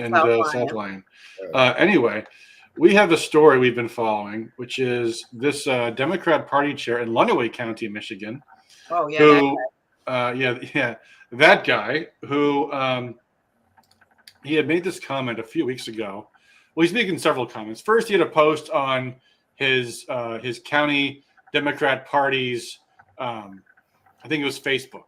South Lyon. Anyway, we have a story we've been following, which is this Democrat Party chair in Lenawee County, Michigan. Oh yeah. Who, that guy who he had made this comment a few weeks ago. Well, he's making several comments. First, he had a post on his county Democrat Party's, I think it was Facebook,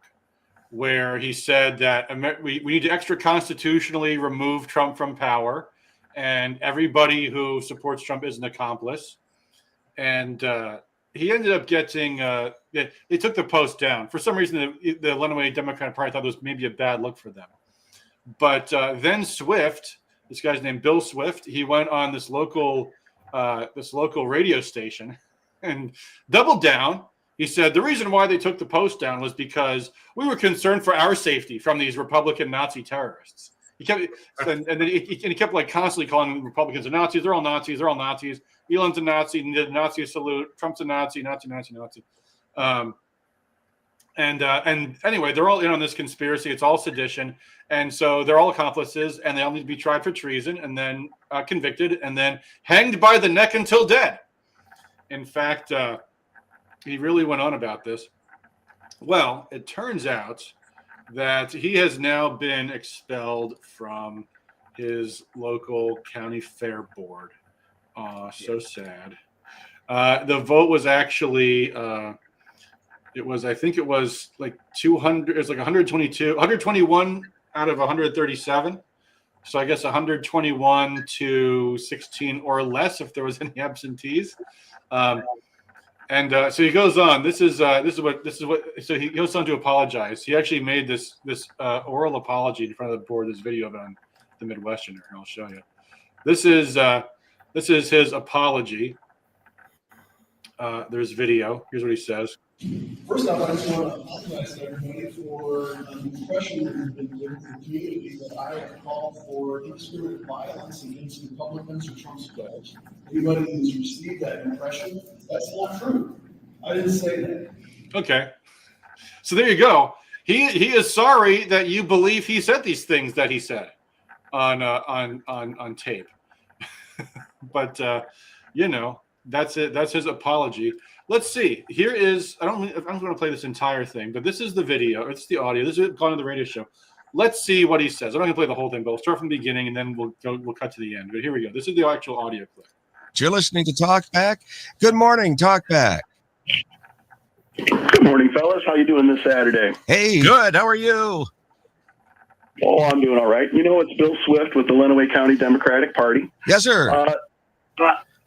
where he said that we need to extra constitutionally remove Trump from power, and everybody who supports Trump is an accomplice. And he ended up getting they took the post down. For some reason, the Lenawee Democrat Party thought it was maybe a bad look for them. But then Swift, this guy's named Bill Swift, he went on this local radio station and doubled down. He said the reason why they took the post down was because we were concerned for our safety from these Republican Nazi terrorists. He kept, and then he kept like constantly calling Republicans a Nazis. They're all Nazis. They're all Nazis. Elon's a Nazi. He did a Nazi salute. Trump's a Nazi. Nazi. And anyway, they're all in on this conspiracy. It's all sedition, and so they're all accomplices, and they all need to be tried for treason, and then convicted, and then hanged by the neck until dead. In fact, he really went on about this. Well, it turns out that he has now been expelled from his local county fair board. So sad. The vote was actually, I think it was like 200, it was like 121 out of 137. So I guess 121 to 16 or less if there was any absentees. So he goes on. This is what. So he goes on to apologize. He actually made this oral apology in front of the board. This video of it on the Midwesterner, and I'll show you. This is his apology. There's video. Here's what he says. First off, I just want to apologize to everybody for the impression that has been given to the community that I have called for indiscriminate violence against Republicans or Trump supporters. Anybody who's received that impression, that's not true. I didn't say that. Okay. So there you go. He is sorry that you believe he said these things that he said on tape. But that's it. That's his apology. Let's see. Here is, I'm going to play this entire thing, but this is the video. It's the audio. This is going to the radio show. Let's see what he says. I'm not going to play the whole thing, but we'll start from the beginning and then we'll cut to the end. But here we go. This is the actual audio clip. You're listening to Talkback. Good morning, Talkback. Good morning, fellas. How you doing this Saturday? Hey, good. How are you? Oh, I'm doing all right. It's Bill Swift with the Lenawee County Democratic Party. Yes, sir.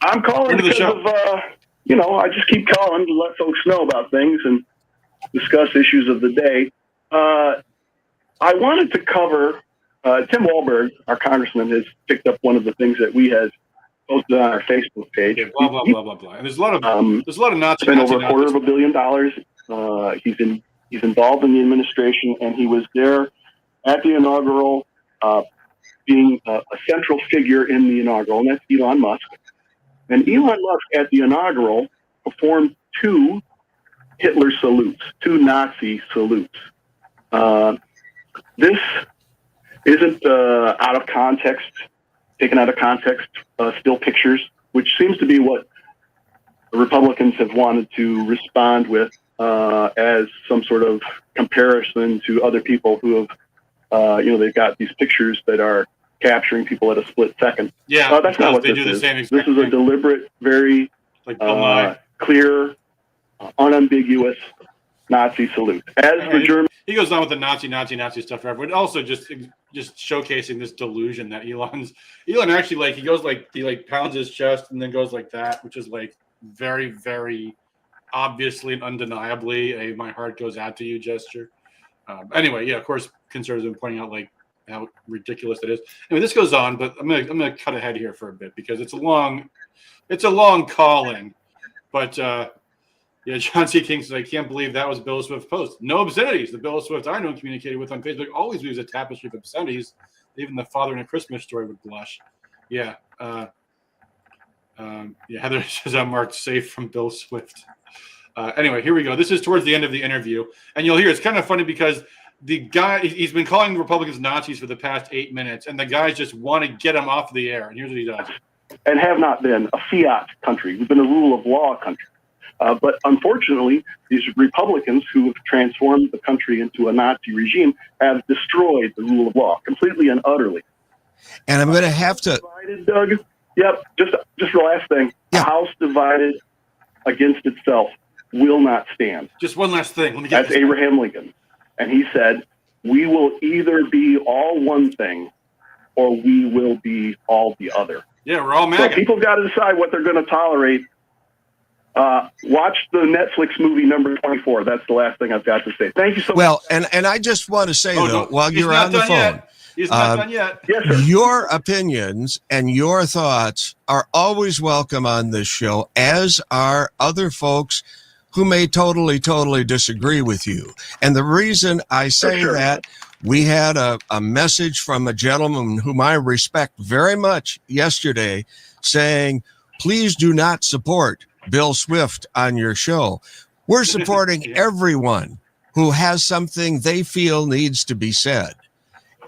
I'm calling because of, I just keep calling to let folks know about things and discuss issues of the day. I wanted to cover, Tim Walberg, our congressman, has picked up one of the things that we had posted on our Facebook page. Yeah, blah, blah, blah, blah, blah. And there's a lot of Nazi. Spent over $250 million. He's involved in the administration, and he was there at the inaugural, being a central figure in the inaugural, and that's Elon Musk. And Elon Musk at the inaugural performed two Hitler salutes, two Nazi salutes. This isn't out of context, taken out of context, still pictures, which seems to be what the Republicans have wanted to respond with as some sort of comparison to other people who have, they've got these pictures that are capturing people at a split second. Yeah, that's not what they this do the is. same This is a deliberate, very clear, unambiguous Nazi salute. He goes on with the Nazi stuff forever, but also just showcasing this delusion that Elon actually he pounds his chest and then goes like that, which is like very, very obviously and undeniably a "my heart goes out to you" gesture. Anyway, yeah, of course, conservatives are pointing out how ridiculous it is. Anyway, this goes on, but I'm gonna cut ahead here for a bit because it's a long call-in. But John C. King says, I can't believe that was Bill Swift's post. No obscenities. The Bill Swift I know and communicated with on Facebook always weaves a tapestry of obscenities. Even the father in A Christmas Story would blush. Yeah. Heather says I'm marked safe from Bill Swift. Anyway, here we go. This is towards the end of the interview. And you'll hear it's kind of funny because the guy, he's been calling the Republicans Nazis for the past 8 minutes, and the guys just want to get him off the air. And here's what he does. And have not been a fiat country. We've been a rule of law country. But unfortunately, these Republicans who have transformed the country into a Nazi regime have destroyed the rule of law completely and utterly. And I'm going to have to... Divided, Doug? Yep, just the last thing. Yeah. A house divided against itself will not stand. Just one last thing. That's Abraham Lincoln. And he said, we will either be all one thing or we will be all the other. Yeah, we're all MAGA. So people got to decide what they're going to tolerate. Watch the Netflix movie number 24. That's the last thing I've got to say. Thank you so much. Well, and I just want to say, while you're on the phone, he's not done yet. Yes, sir. Your opinions and your thoughts are always welcome on this show, as are other folks who may totally disagree with you. And the reason I say sure. that, we had a message from a gentleman whom I respect very much yesterday saying, please do not support Bill Swift on your show. We're supporting Yeah. everyone who has something they feel needs to be said.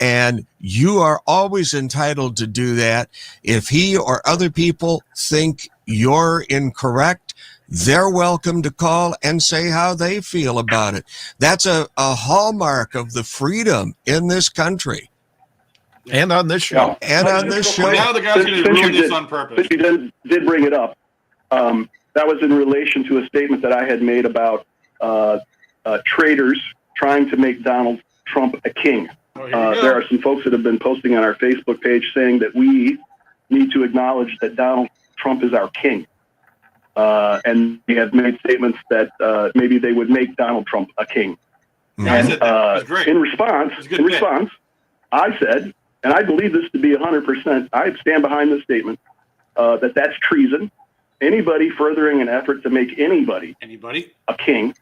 And you are always entitled to do that. If he or other people think you're incorrect, they're welcome to call and say how they feel about it. That's a hallmark of the freedom in this country. And on this show. Yeah. And on this show. Now the guy's going to Since you ruin this did- on purpose. Since you did bring it up, that was in relation to a statement that I had made about traitors trying to make Donald Trump a king. Oh, here we go. There are some folks that have been posting on our Facebook page saying that we need to acknowledge that Donald Trump is our king. And they have made statements that maybe they would make Donald Trump a king. I And said that. It was great. in response, It was a good bit. I said, and I believe this to be 100%, I stand behind this statement, that that's treason. Anybody furthering an effort to make anybody a king,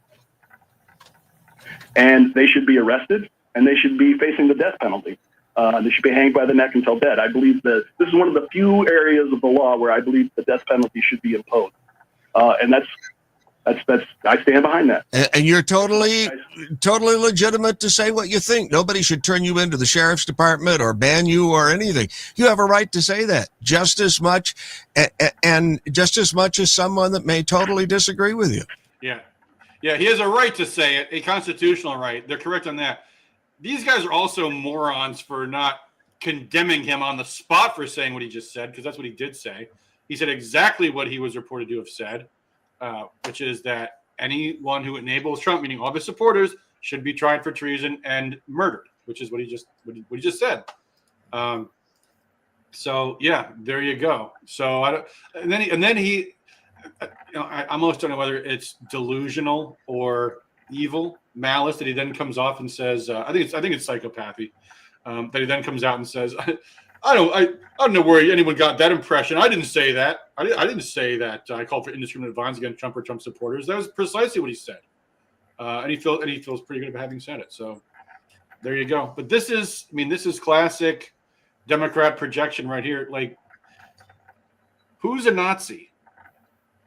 and they should be arrested, and they should be facing the death penalty. They should be hanged by the neck until dead. I believe that this is one of the few areas of the law where I believe the death penalty should be imposed. And that's I stand behind that. And you're totally legitimate to say what you think. Nobody should turn you into the sheriff's department or ban you or anything. You have a right to say that just as much, and just as much as someone that may totally disagree with you. Yeah. Yeah, he has a right to say it, a constitutional right. They're correct on that. These guys are also morons for not condemning him on the spot for saying what he just said, because that's what he did say. He said exactly what he was reported to have said, which is that anyone who enables Trump, meaning all of his supporters, should be tried for treason and murdered, which is what he just said. So yeah, there you go. So I don't, and then he I almost don't know whether it's delusional or evil malice that he then comes off and says, I think it's psychopathy, that he then comes out and says, I don't know where anyone got that impression. I didn't say that. I didn't say that I called for indiscriminate violence against Trump or Trump supporters. That was precisely what he said, and he feels pretty good about having said it. So there you go. But this is classic Democrat projection right here. Like, who's a Nazi?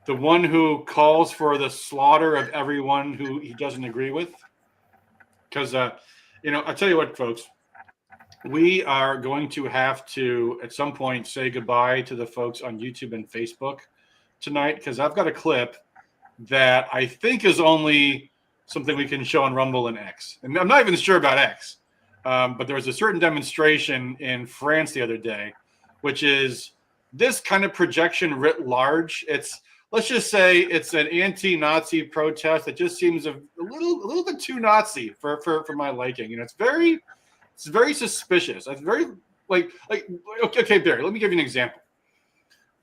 The one who calls for the slaughter of everyone who he doesn't agree with? Because, I'll tell you what, folks, we are going to have to, at some point, say goodbye to the folks on YouTube and Facebook tonight, because I've got a clip that I think is only something we can show on Rumble and X. And I'm not even sure about X, but there was a certain demonstration in France the other day, which is this kind of projection writ large. Let's just say it's an anti-Nazi protest that just seems a little bit too Nazi for my liking. It's very suspicious. It's very okay, Barry, let me give you an example.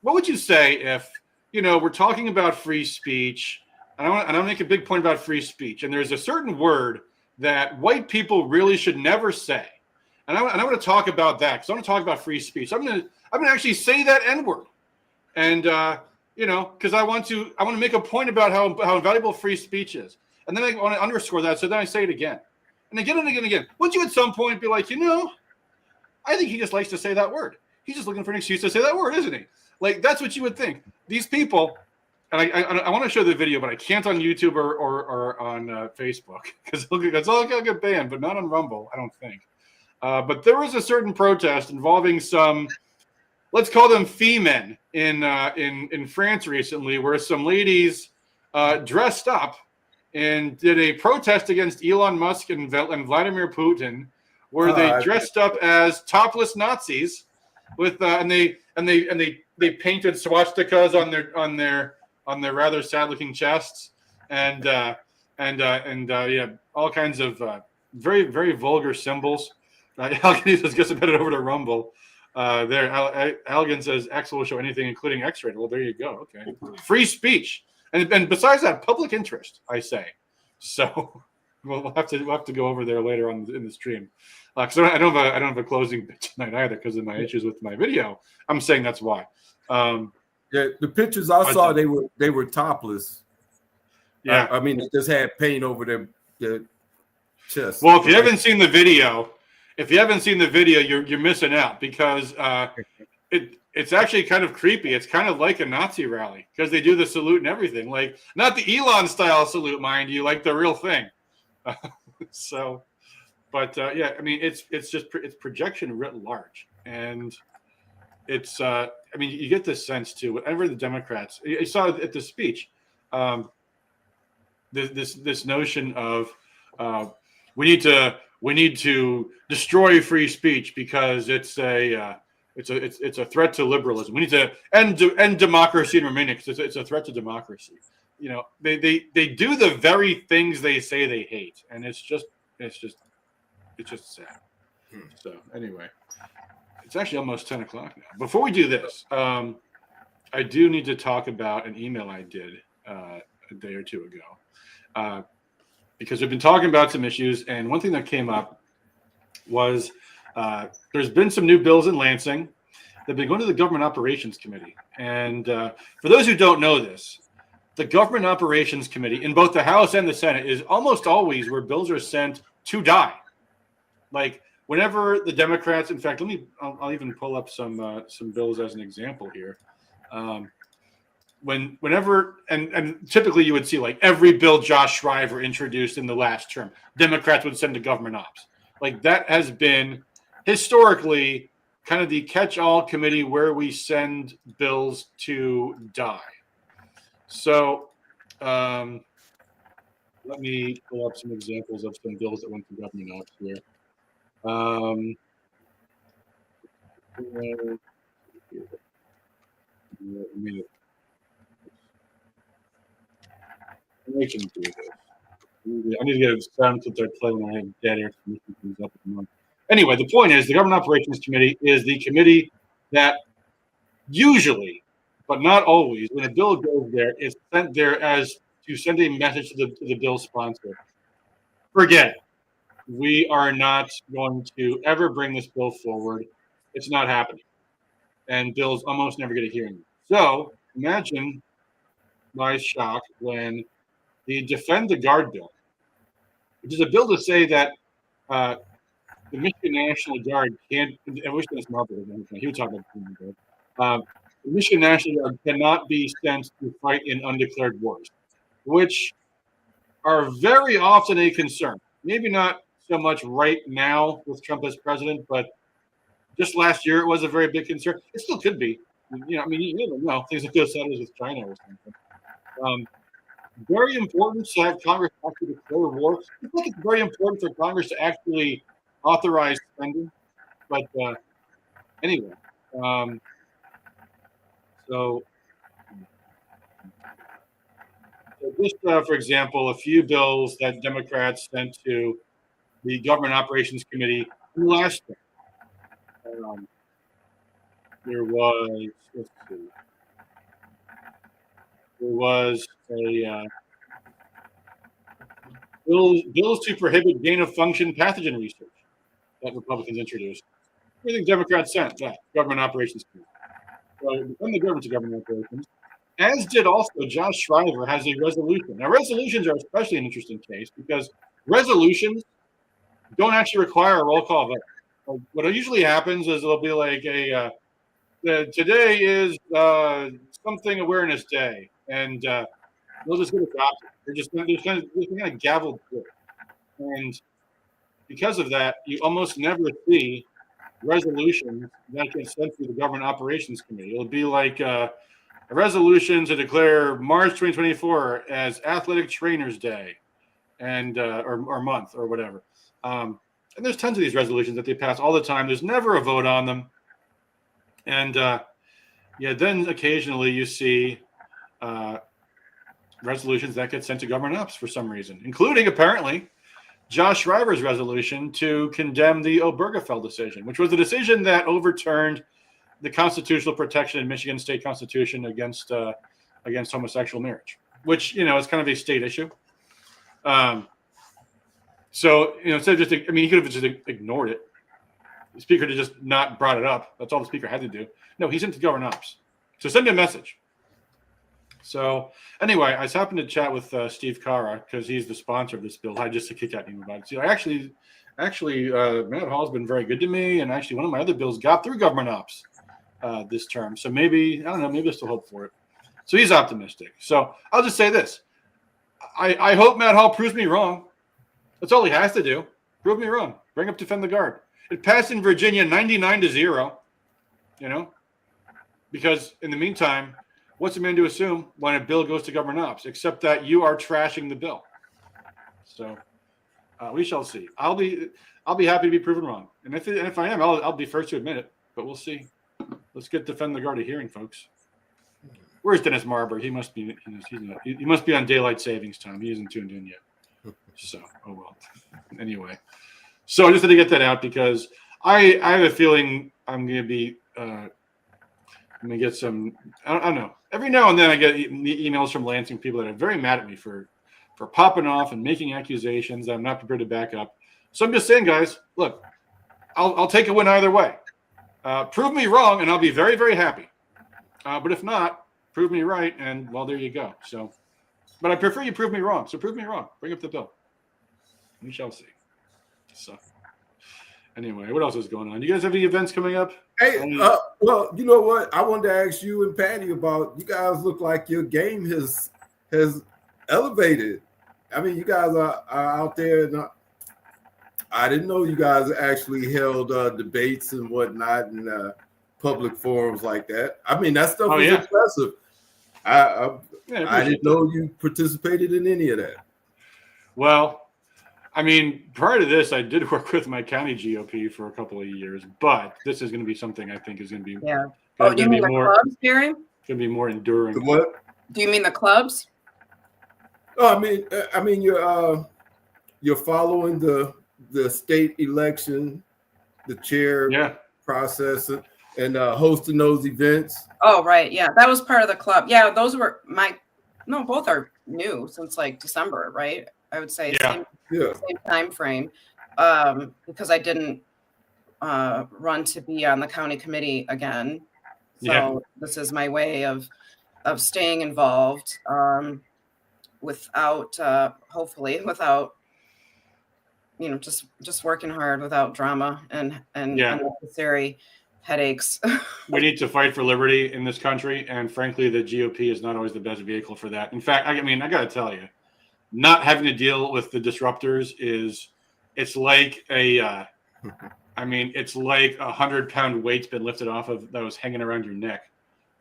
What would you say if, we're talking about free speech, and I want to make a big point about free speech, and there's a certain word that white people really should never say. And I want to talk about that, because I want to talk about free speech. I'm going to actually say that N-word. And because I want to make a point about how valuable free speech is. And then I want to underscore that, so then I say it again. And again and again and again. Wouldn't you at some point be like, I think he just likes to say that word. He's just looking for an excuse to say that word, isn't he? Like, that's what you would think. These people, and I want to show the video, but I can't on YouTube or on Facebook, because that's all going to get banned, but not on Rumble, I don't think. But there was a certain protest involving some, let's call them femmen in France recently, where some ladies dressed up and did a protest against Elon Musk and Vladimir Putin, where they dressed up as topless Nazis with and they painted swastikas on their rather sad-looking chests and all kinds of very, very vulgar symbols. Algan says, "Guess I better over to Rumble." Algan says X will show anything, including X-rated. Well, there you go. Okay, free speech, and besides that, public interest, I say. So we'll have to go over there later on in the stream, because I don't have a closing bit tonight either because of my issues with my video. I'm saying that's why. Yeah, the pictures I saw, they were topless. Yeah. I mean, they just had paint over their chest. Well, if you haven't seen the video, you're missing out because it's actually kind of creepy. It's kind of like a Nazi rally because they do the salute and everything. Like, not the Elon style salute, mind you, like the real thing. Yeah, I mean, it's projection writ large, and it's I mean, you get this sense too. Whenever the Democrats, you saw it at the speech, this notion of we need to destroy free speech because it's a threat to liberalism. We need to end democracy in Romania because it's a threat to democracy. You know, they do the very things they say they hate, and it's just sad. So anyway, it's actually almost 10 o'clock now. Before we do this, I do need to talk about an email I did a day or two ago because we've been talking about some issues, and one thing that came up was there's been some new bills in Lansing that have been going to the Government Operations Committee. And for those who don't know this, the Government Operations Committee in both the House and the Senate is almost always where bills are sent to die. Like whenever the Democrats, in fact, I'll even pull up some bills as an example here. Whenever typically you would see like every bill Josh Shriver introduced in the last term, Democrats would send to government ops. Like that has been historically kind of the catch-all committee where we send bills to die. So let me pull up some examples of some bills that went to government ops here. I can do this. I need to get a sound clip that I play when I have dead air conditioning comes up at the moment. Anyway, the point is the Government Operations Committee is the committee that usually, but not always, when a bill goes there, is sent there as to send a message to the bill sponsor. Forget it. We are not going to ever bring this bill forward. It's not happening. And bills almost never get a hearing. So imagine my shock when the Defend the Guard bill, which is a bill to say that the Michigan National Guard can't. I wish this Marble he would talk about the Michigan National Guard cannot be sent to fight in undeclared wars, which are very often a concern. Maybe not so much right now with Trump as president, but just last year it was a very big concern. It still could be. You know, I mean, you never know. Things that go settled with China or something. Very important to have Congress actually declare war. I think it's very important for Congress to actually authorize spending. But anyway, so just for example, a few bills that Democrats sent to the Government Operations Committee last year. There was a bills to prohibit gain-of-function pathogen research that Republicans introduced. I think Democrats sent that Government Operations Committee. So from the government to government operations, as did also Josh Shriver has a resolution. Now, resolutions are especially an interesting case because resolutions don't actually require a roll call vote. What usually happens is it'll be like today is something awareness day, and they'll just get adopted. They're just kind of gaveled through. And because of that, you almost never see resolutions that get sent to the Government Operations Committee. It'll be like a resolution to declare March 2024 as Athletic Trainers Day, and or month or whatever. And there's tons of these resolutions that they pass all the time. There's never a vote on them. And then occasionally you see resolutions that get sent to government ops for some reason, including apparently Josh Shriver's resolution to condemn the Obergefell decision, which was the decision that overturned the constitutional protection in Michigan state constitution against homosexual marriage, which, you know, is kind of a state issue. So, you know, instead of just, I mean, he could have just ignored it. The speaker had just not brought it up. That's all the speaker had to do. No, he sent to government ops. So send me a message. So anyway, I was happened to chat with Steve Carra because he's the sponsor of this bill. I just kicked at him about it. So actually, Matt Hall's been very good to me, and actually one of my other bills got through government ops this term. So maybe, I don't know, maybe there's still hope for it. So he's optimistic. So I'll just say this. I hope Matt Hall proves me wrong. That's all he has to do. Prove me wrong. Bring up Defend the Guard. It passed in Virginia 99-0, because in the meantime, what's a man to assume when a bill goes to government ops, except that you are trashing the bill? So we shall see. I'll be happy to be proven wrong. And if I am, I'll be first to admit it, but we'll see. Let's get Defend the Guard a hearing, folks. Where's Dennis Marburg? He must be he must be on daylight savings time. He isn't tuned in yet. So, oh well. Anyway, so I just had to get that out because I have a feeling I'm going to be I'm going to get some. I don't know. Every now and then I get emails from Lansing people that are very mad at me for popping off and making accusations that I'm not prepared to back up. So I'm just saying, guys, look, I'll take a win either way. Prove me wrong, and I'll be very, very happy. But if not, prove me right, and well, there you go. So, but I prefer you prove me wrong. So prove me wrong. Bring up the bill. We shall see. So, anyway, what else is going on? You guys have any events coming up? Hey, well, you know what? I wanted to ask you and Patty about. You guys look like your game has elevated. I mean, you guys are out there, and I didn't know you guys actually held debates and whatnot in public forums like that. I mean, that stuff was impressive. I didn't know you participated in any of that. Well, I mean, prior to this, I did work with my county GOP for a couple of years, but this is going to be something I think is going to be do you mean the clubs, Gary? Going to be more enduring. The what? Do you mean the clubs? Oh, I mean, you're following the state election, the chair process, and hosting those events. Oh, right. Yeah, that was part of the club. Yeah, those were both are new since like December, right? I would say same time frame, because I didn't run to be on the county committee again. So this is my way of staying involved without hopefully without just working hard without drama and unnecessary headaches. We need to fight for liberty in this country, and frankly, the GOP is not always the best vehicle for that. In fact, I mean, I got to tell you, not having to deal with the disruptors it's like it's like 100-pound weight's been lifted off of that was hanging around your neck.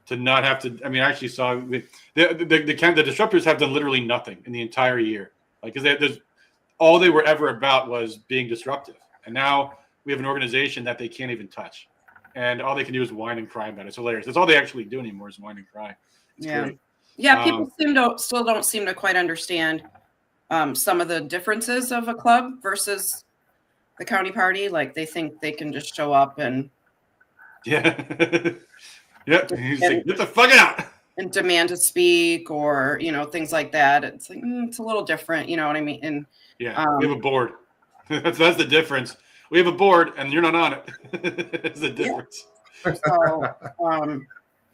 To not have to, I mean, I actually saw the disruptors have done literally nothing in the entire year. Like, because all they were ever about was being disruptive, and now we have an organization that they can't even touch, and all they can do is whine and cry about it. It's hilarious. That's all they actually do anymore is whine and cry. It's great. Yeah. People still don't seem to quite understand some of the differences of a club versus the county party. Like, they think they can just show up and he's like, get the fuck out and demand to speak, or things like that. It's like it's a little different. You know what I mean? And we have a board. that's the difference. We have a board, and you're not on it. It's the difference.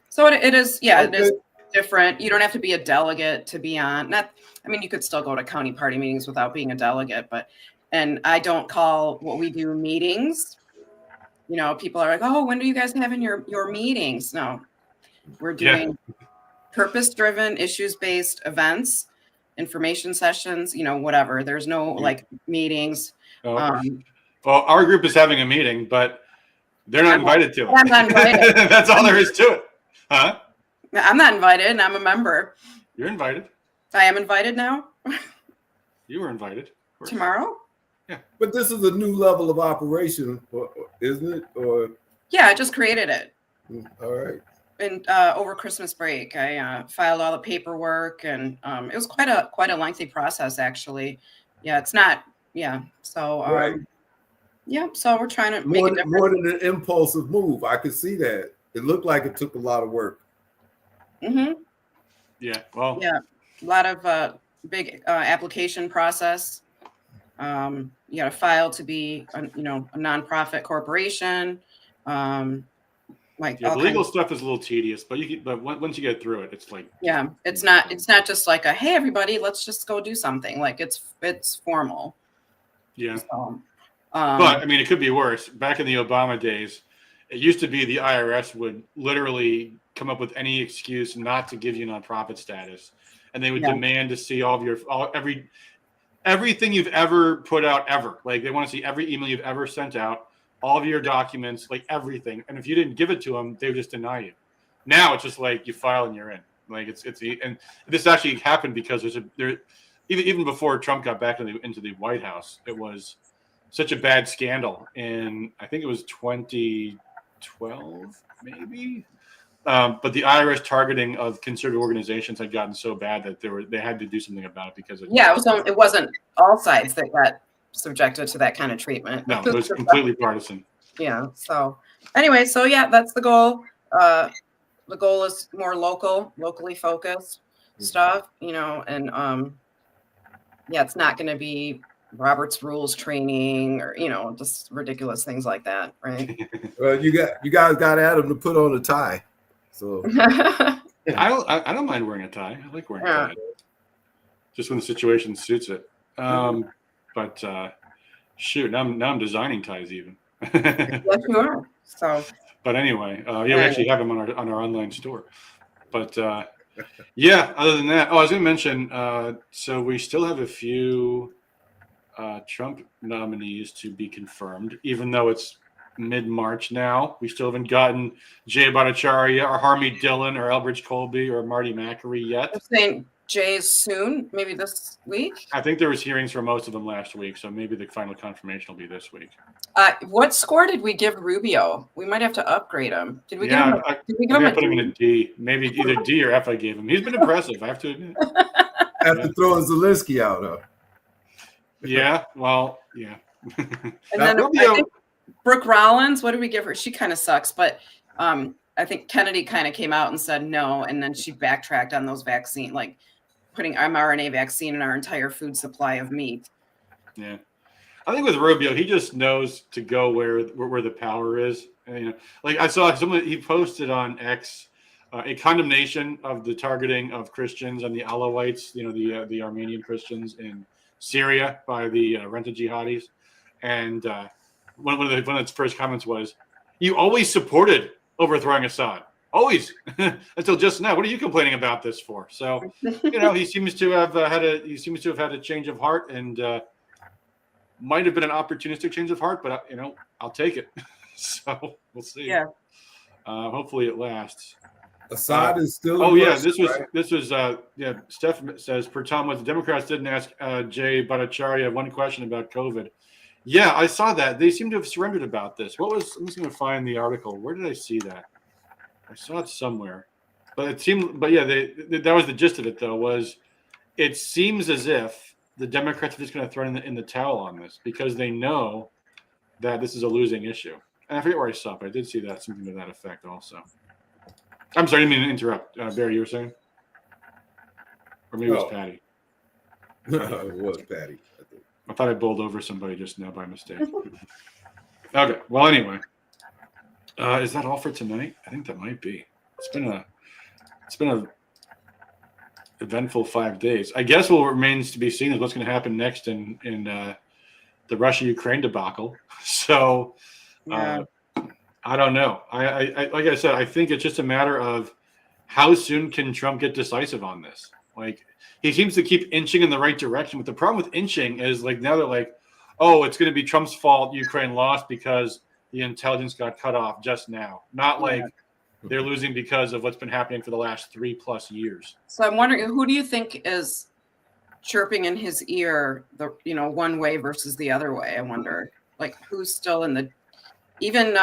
So it is. Yeah, it is different. You don't have to be a delegate to be on. You could still go to county party meetings without being a delegate, and I don't call what we do meetings. People are like, oh, when do you guys have in your meetings? No, we're doing purpose-driven, issues-based events, information sessions, whatever. There's no like meetings. Well, our group is having a meeting, but they're not invited to it. I'm not invited. That's all there is to it. Huh? I'm not invited, and I'm a member. You're invited. I am invited now. You were invited. Tomorrow? Yeah. But this is a new level of operation, isn't it? Or yeah, I just created it. All right. And over Christmas break, I filed all the paperwork, and it was quite a lengthy process, actually. Yeah, it's not. Yeah. So right. Yeah. So we're trying to make a difference. More than an impulsive move. I could see that. It looked like it took a lot of work. Mm-hmm. Yeah. Well. Yeah. A lot of big application process. You got to file to be a nonprofit corporation. like Yeah, all the legal kinds. stuff is a little tedious, but once you get through it, it's like Yeah, it's not just like a hey everybody, let's just go do something. Like it's formal. yeah. So, But I mean, it could be worse. Back in the Obama days, it used to be the IRS would literally come up with any excuse not to give you nonprofit status, and they would Yeah. demand to see everything you've ever put out ever. Like they want to see every email you've ever sent out, all of your documents, like everything. And if you didn't give it to them, they would just deny you. Now it's just like you file and you're in. Like and this actually happened because even before Trump got back into the White House, it was such a bad scandal in I think it was 2012 maybe. But the IRS targeting of conservative organizations had gotten so bad that they had to do something about it because it wasn't all sides that got subjected to that kind of treatment. No, it was completely partisan. Yeah. So anyway, so yeah, that's the goal. The goal is more locally focused stuff, and yeah, it's not going to be Robert's Rules training or just ridiculous things like that, right? Well, you guys got Adam to put on a tie, so I don't mind wearing a tie. I like wearing a tie, just when the situation suits it. But shoot, now I'm designing ties even. Yes, you are. So. But anyway, we actually have them on our online store. But yeah, other than that, I was going to mention. So we still have a few Trump nominees to be confirmed, even though it's mid-March now. We still haven't gotten Jay Bhattacharya or Harmeet Dillon or Elbridge Colby or Marty McCreary yet. I'm saying Jay's soon, maybe this week. I think there was hearings for most of them last week, so maybe the final confirmation will be this week. What score did we give Rubio? We might have to upgrade him. Did we give him? Did we give him I put him in a D, maybe either D or F. I gave him. He's been impressive, I have to admit. after throwing Zelensky out, huh? Yeah, well, yeah. And then Rubio, I think Brooke Rollins, what did we give her? She kind of sucks, but I think Kennedy kind of came out and said no, and then she backtracked on those vaccine, like putting mRNA vaccine in our entire food supply of meat. Yeah, I think with Rubio, he just knows to go where the power is. And, like I saw he posted on X a condemnation of the targeting of Christians and the Alawites, the Armenian Christians in Syria by the Rent-a-Jihadis, and one of its first comments was, "You always supported overthrowing Assad, always until just now. What are you complaining about this for?" So, he seems to have had a change of heart, and might have been an opportunistic change of heart, but I'll take it. So we'll see. Yeah. Hopefully it lasts. Assad is still. Oh yeah, Russia, this was Steph says per Tom, the Democrats didn't ask Jay Bhattacharya one question about COVID. Yeah, I saw that. They seem to have surrendered about this. I'm just going to find the article. Where did I see that? I saw it somewhere. But it seemed, that was the gist of it, though, was it seems as if the Democrats are just going to throw in the towel on this because they know that this is a losing issue. And I forget where I saw it, but I did see that, something to that effect also. I'm sorry, I didn't mean to interrupt. Barry, you were saying? Or maybe it was Patty. No, it was Patty. I thought I bowled over somebody just now by mistake. Okay. Well, anyway, is that all for tonight? I think that might be. It's been a eventful 5 days. I guess what remains to be seen is what's going to happen next in the Russia-Ukraine debacle. So, I don't know. I like I said, I think it's just a matter of how soon can Trump get decisive on this. Like, he seems to keep inching in the right direction. But the problem with inching is, like, now they're like, oh, it's going to be Trump's fault Ukraine lost because the intelligence got cut off just now. Not like they're losing because of what's been happening for the last 3+ years. So I'm wondering, who do you think is chirping in his ear, one way versus the other way? I wonder, like, who's still in the, even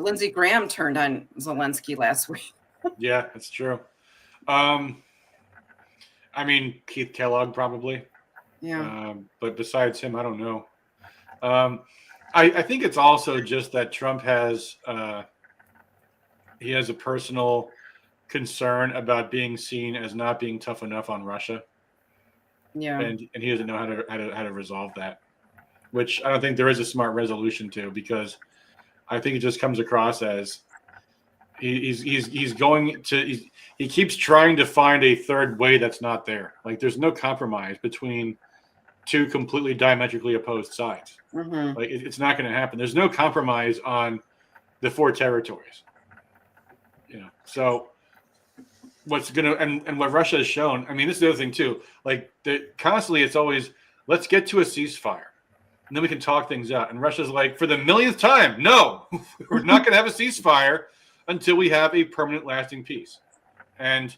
Lindsey Graham turned on Zelensky last week. Yeah, that's true. I mean, Keith Kellogg probably. Yeah. But besides him, I don't know. I think it's also just that Trump has he has a personal concern about being seen as not being tough enough on Russia. Yeah. And he doesn't know how to resolve that, which I don't think there is a smart resolution to, because I think it just comes across as He's going to he keeps trying to find a third way that's not there. Like there's no compromise between two completely diametrically opposed sides. Mm-hmm. Like it's not going to happen. There's no compromise on the four territories. So what's going to and what Russia has shown. I mean, this is the other thing too. Like constantly, it's always let's get to a ceasefire, and then we can talk things out. And Russia's like, for the millionth time, no, we're not going to have a ceasefire until we have a permanent, lasting peace. And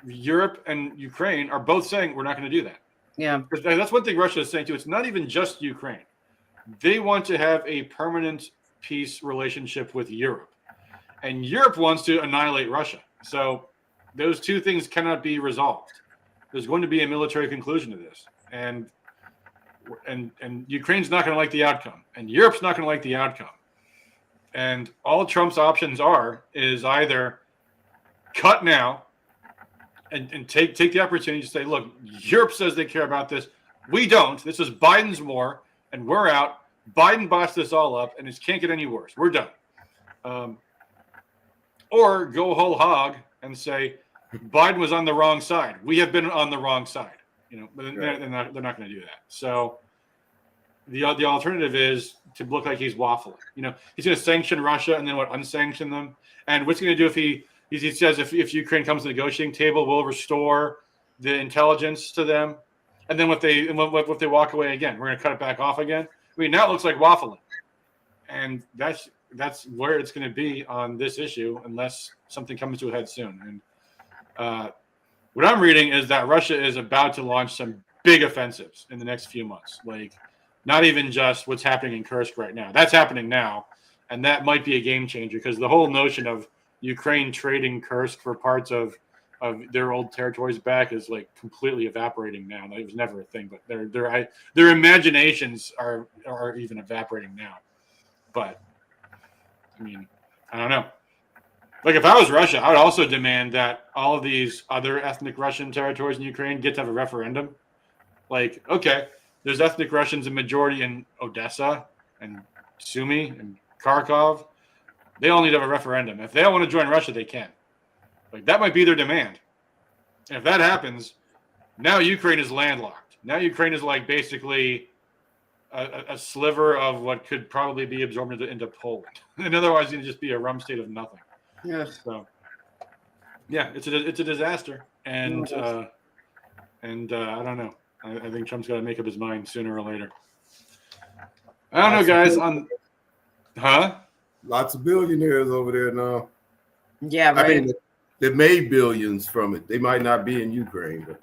Europe and Ukraine are both saying we're not going to do that. Yeah. That's one thing Russia is saying too. It's not even just Ukraine. They want to have a permanent peace relationship with Europe. And Europe wants to annihilate Russia. So those two things cannot be resolved. There's going to be a military conclusion to this. And Ukraine's not going to like the outcome. And Europe's not going to like the outcome. And all Trump's options is either cut now and take the opportunity to say, look, Europe says they care about this. We don't. This is Biden's war, and we're out. Biden botched this all up, and it can't get any worse. We're done. Or go whole hog and say, Biden was on the wrong side. We have been on the wrong side. But they're not going to do that. So the alternative is to look like he's waffling. He's going to sanction Russia and then unsanction them. And what's he going to do if he says if Ukraine comes to the negotiating table, we'll restore the intelligence to them. And then if they walk away again, we're going to cut it back off again. I mean, now it looks like waffling. And that's where it's going to be on this issue unless something comes to a head soon. And what I'm reading is that Russia is about to launch some big offensives in the next few months. Like, not even just what's happening in Kursk right now. That's happening now, and that might be a game changer because the whole notion of Ukraine trading Kursk for parts of their old territories back is like completely evaporating now. It was never a thing, but their imaginations are even evaporating now. But I mean, I don't know. Like if I was Russia, I would also demand that all of these other ethnic Russian territories in Ukraine get to have a referendum. Like, okay, there's ethnic Russians in majority in Odessa and Sumy and Kharkov. They all need to have a referendum. If they don't want to join Russia, they can. Like that might be their demand. And if that happens, now Ukraine is landlocked. Now Ukraine is like basically a sliver of what could probably be absorbed into Poland. And otherwise, it'd just be a rum state of nothing. Yeah. So, yeah, it's a disaster, and I don't know. I think Trump's got to make up his mind sooner or later. I don't know, guys. Lots of billionaires over there now. Yeah, right. I mean, they made billions from it. They might not be in Ukraine, but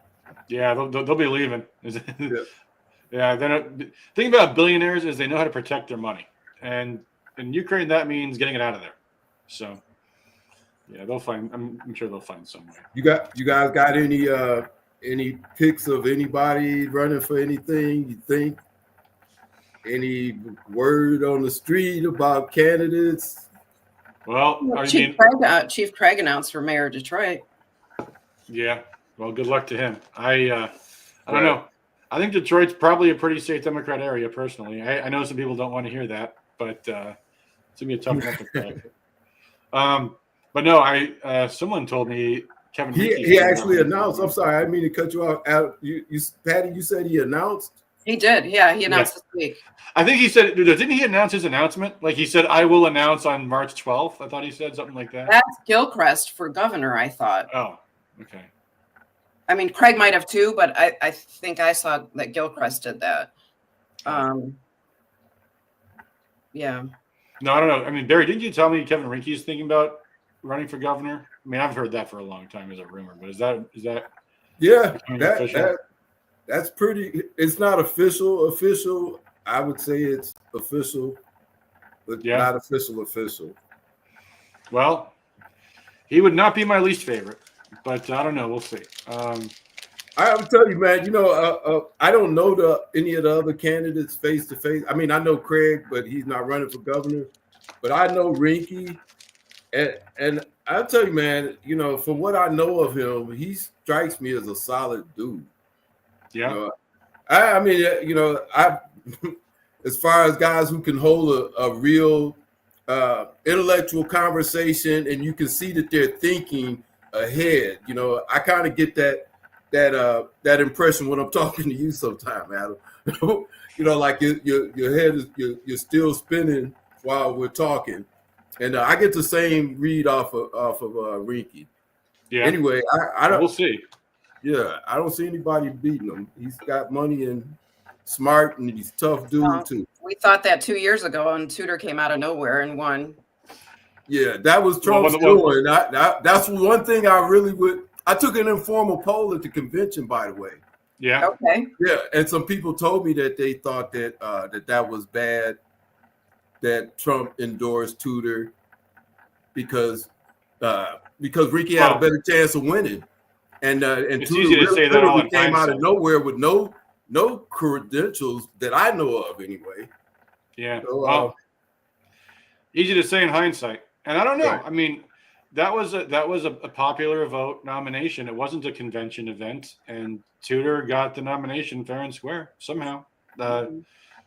yeah, they'll be leaving. Yeah. The thing about billionaires is they know how to protect their money, and in Ukraine that means getting it out of there. So. Yeah, they'll find. I'm sure they'll find some way. You guys got any pics of anybody running for anything? You think? Any word on the street about candidates? Well, Chief Craig announced for mayor of Detroit. Yeah. Well, good luck to him. I don't know. I think Detroit's probably a pretty safe Democrat area, personally. I know some people don't want to hear that, but it's gonna be a tough one to crack. But no, someone told me Kevin. He actually announced. I'm sorry, I didn't mean to cut you off. Patty, you said he announced. He did. Yeah, he announced this week. I think he said. Didn't he announce his announcement? Like he said, I will announce on March 12th. I thought he said something like that. That's Gilchrist for governor. I thought. Oh, okay. I mean, Craig might have too, but I think I saw that Gilchrist did that. Yeah. No, I don't know. I mean, Barry, didn't you tell me Kevin Rinke is thinking about running for governor? I mean, I've heard that for a long time as a rumor, but is that? Yeah, that's pretty. It's not official. I would say it's official, but not official. Well, he would not be my least favorite, but I don't know. We'll see. I will tell you, man. I don't know any of the other candidates face to face. I mean, I know Craig, but he's not running for governor. But I know Rinke, and I'll tell you, man. From what I know of him, he strikes me as a solid dude. Yeah. I mean, as far as guys who can hold a real intellectual conversation, and you can see that they're thinking ahead. You know, I kind of get that impression when I'm talking to you sometime, Adam. You know, like your head is you're still spinning while we're talking, and I get the same read off of Rinky. Yeah. Anyway, I don't. We'll see. Yeah, I don't see anybody beating him. He's got money and smart, and he's tough dude too. We thought that 2 years ago, and Tudor came out of nowhere and won. Yeah, that was Trump's doing. That's one thing I really would. I took an informal poll at the convention, by the way. Yeah. Okay. Yeah, and some people told me that they thought that that was bad, that Trump endorsed Tudor because Ricky had a better chance of winning, and It's Tudor easy to say that all in came out of hindsight. nowhere with no credentials that I know of anyway. Yeah. So, well, easy to say in hindsight, and I don't know. Right. I mean, that was a popular vote nomination. It wasn't a convention event, and Tudor got the nomination fair and square somehow.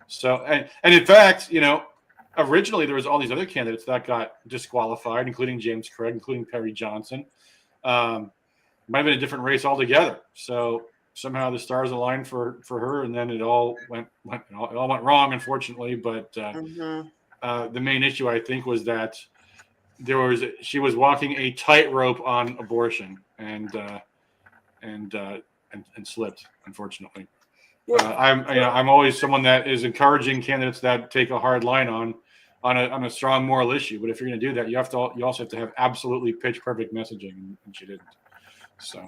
So, and in fact, you know, originally there was all these other candidates that got disqualified, including James Craig, including Perry Johnson. Might have been a different race altogether. So somehow the stars aligned for her, and then it all went wrong, unfortunately. But the main issue, I think, was that she was walking a tightrope on abortion and slipped, unfortunately. I'm always someone that is encouraging candidates that take a hard line on a strong moral issue. But if you're going to do that, you also have to have absolutely pitch perfect messaging, and she didn't. So,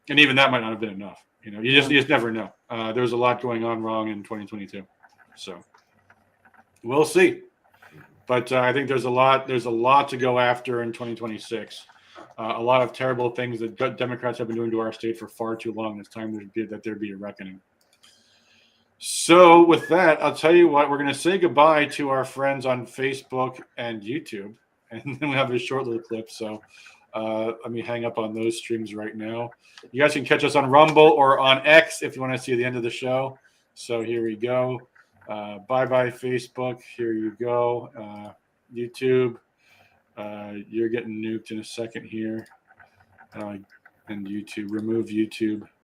and even that might not have been enough. You know, you just never know. There's a lot going on wrong in 2022. So we'll see. But I think there's a lot to go after in 2026. A lot of terrible things that Democrats have been doing to our state for far too long. It's time that there be a reckoning. So with that, I'll tell you what, we're going to say goodbye to our friends on Facebook and YouTube, and then we have a short little clip. So let me hang up on those streams right now. You guys can catch us on Rumble or on X if you want to see the end of the show. So here we go. Bye-bye, Facebook. Here you go. YouTube. You're getting nuked in a second here. And YouTube. Remove YouTube.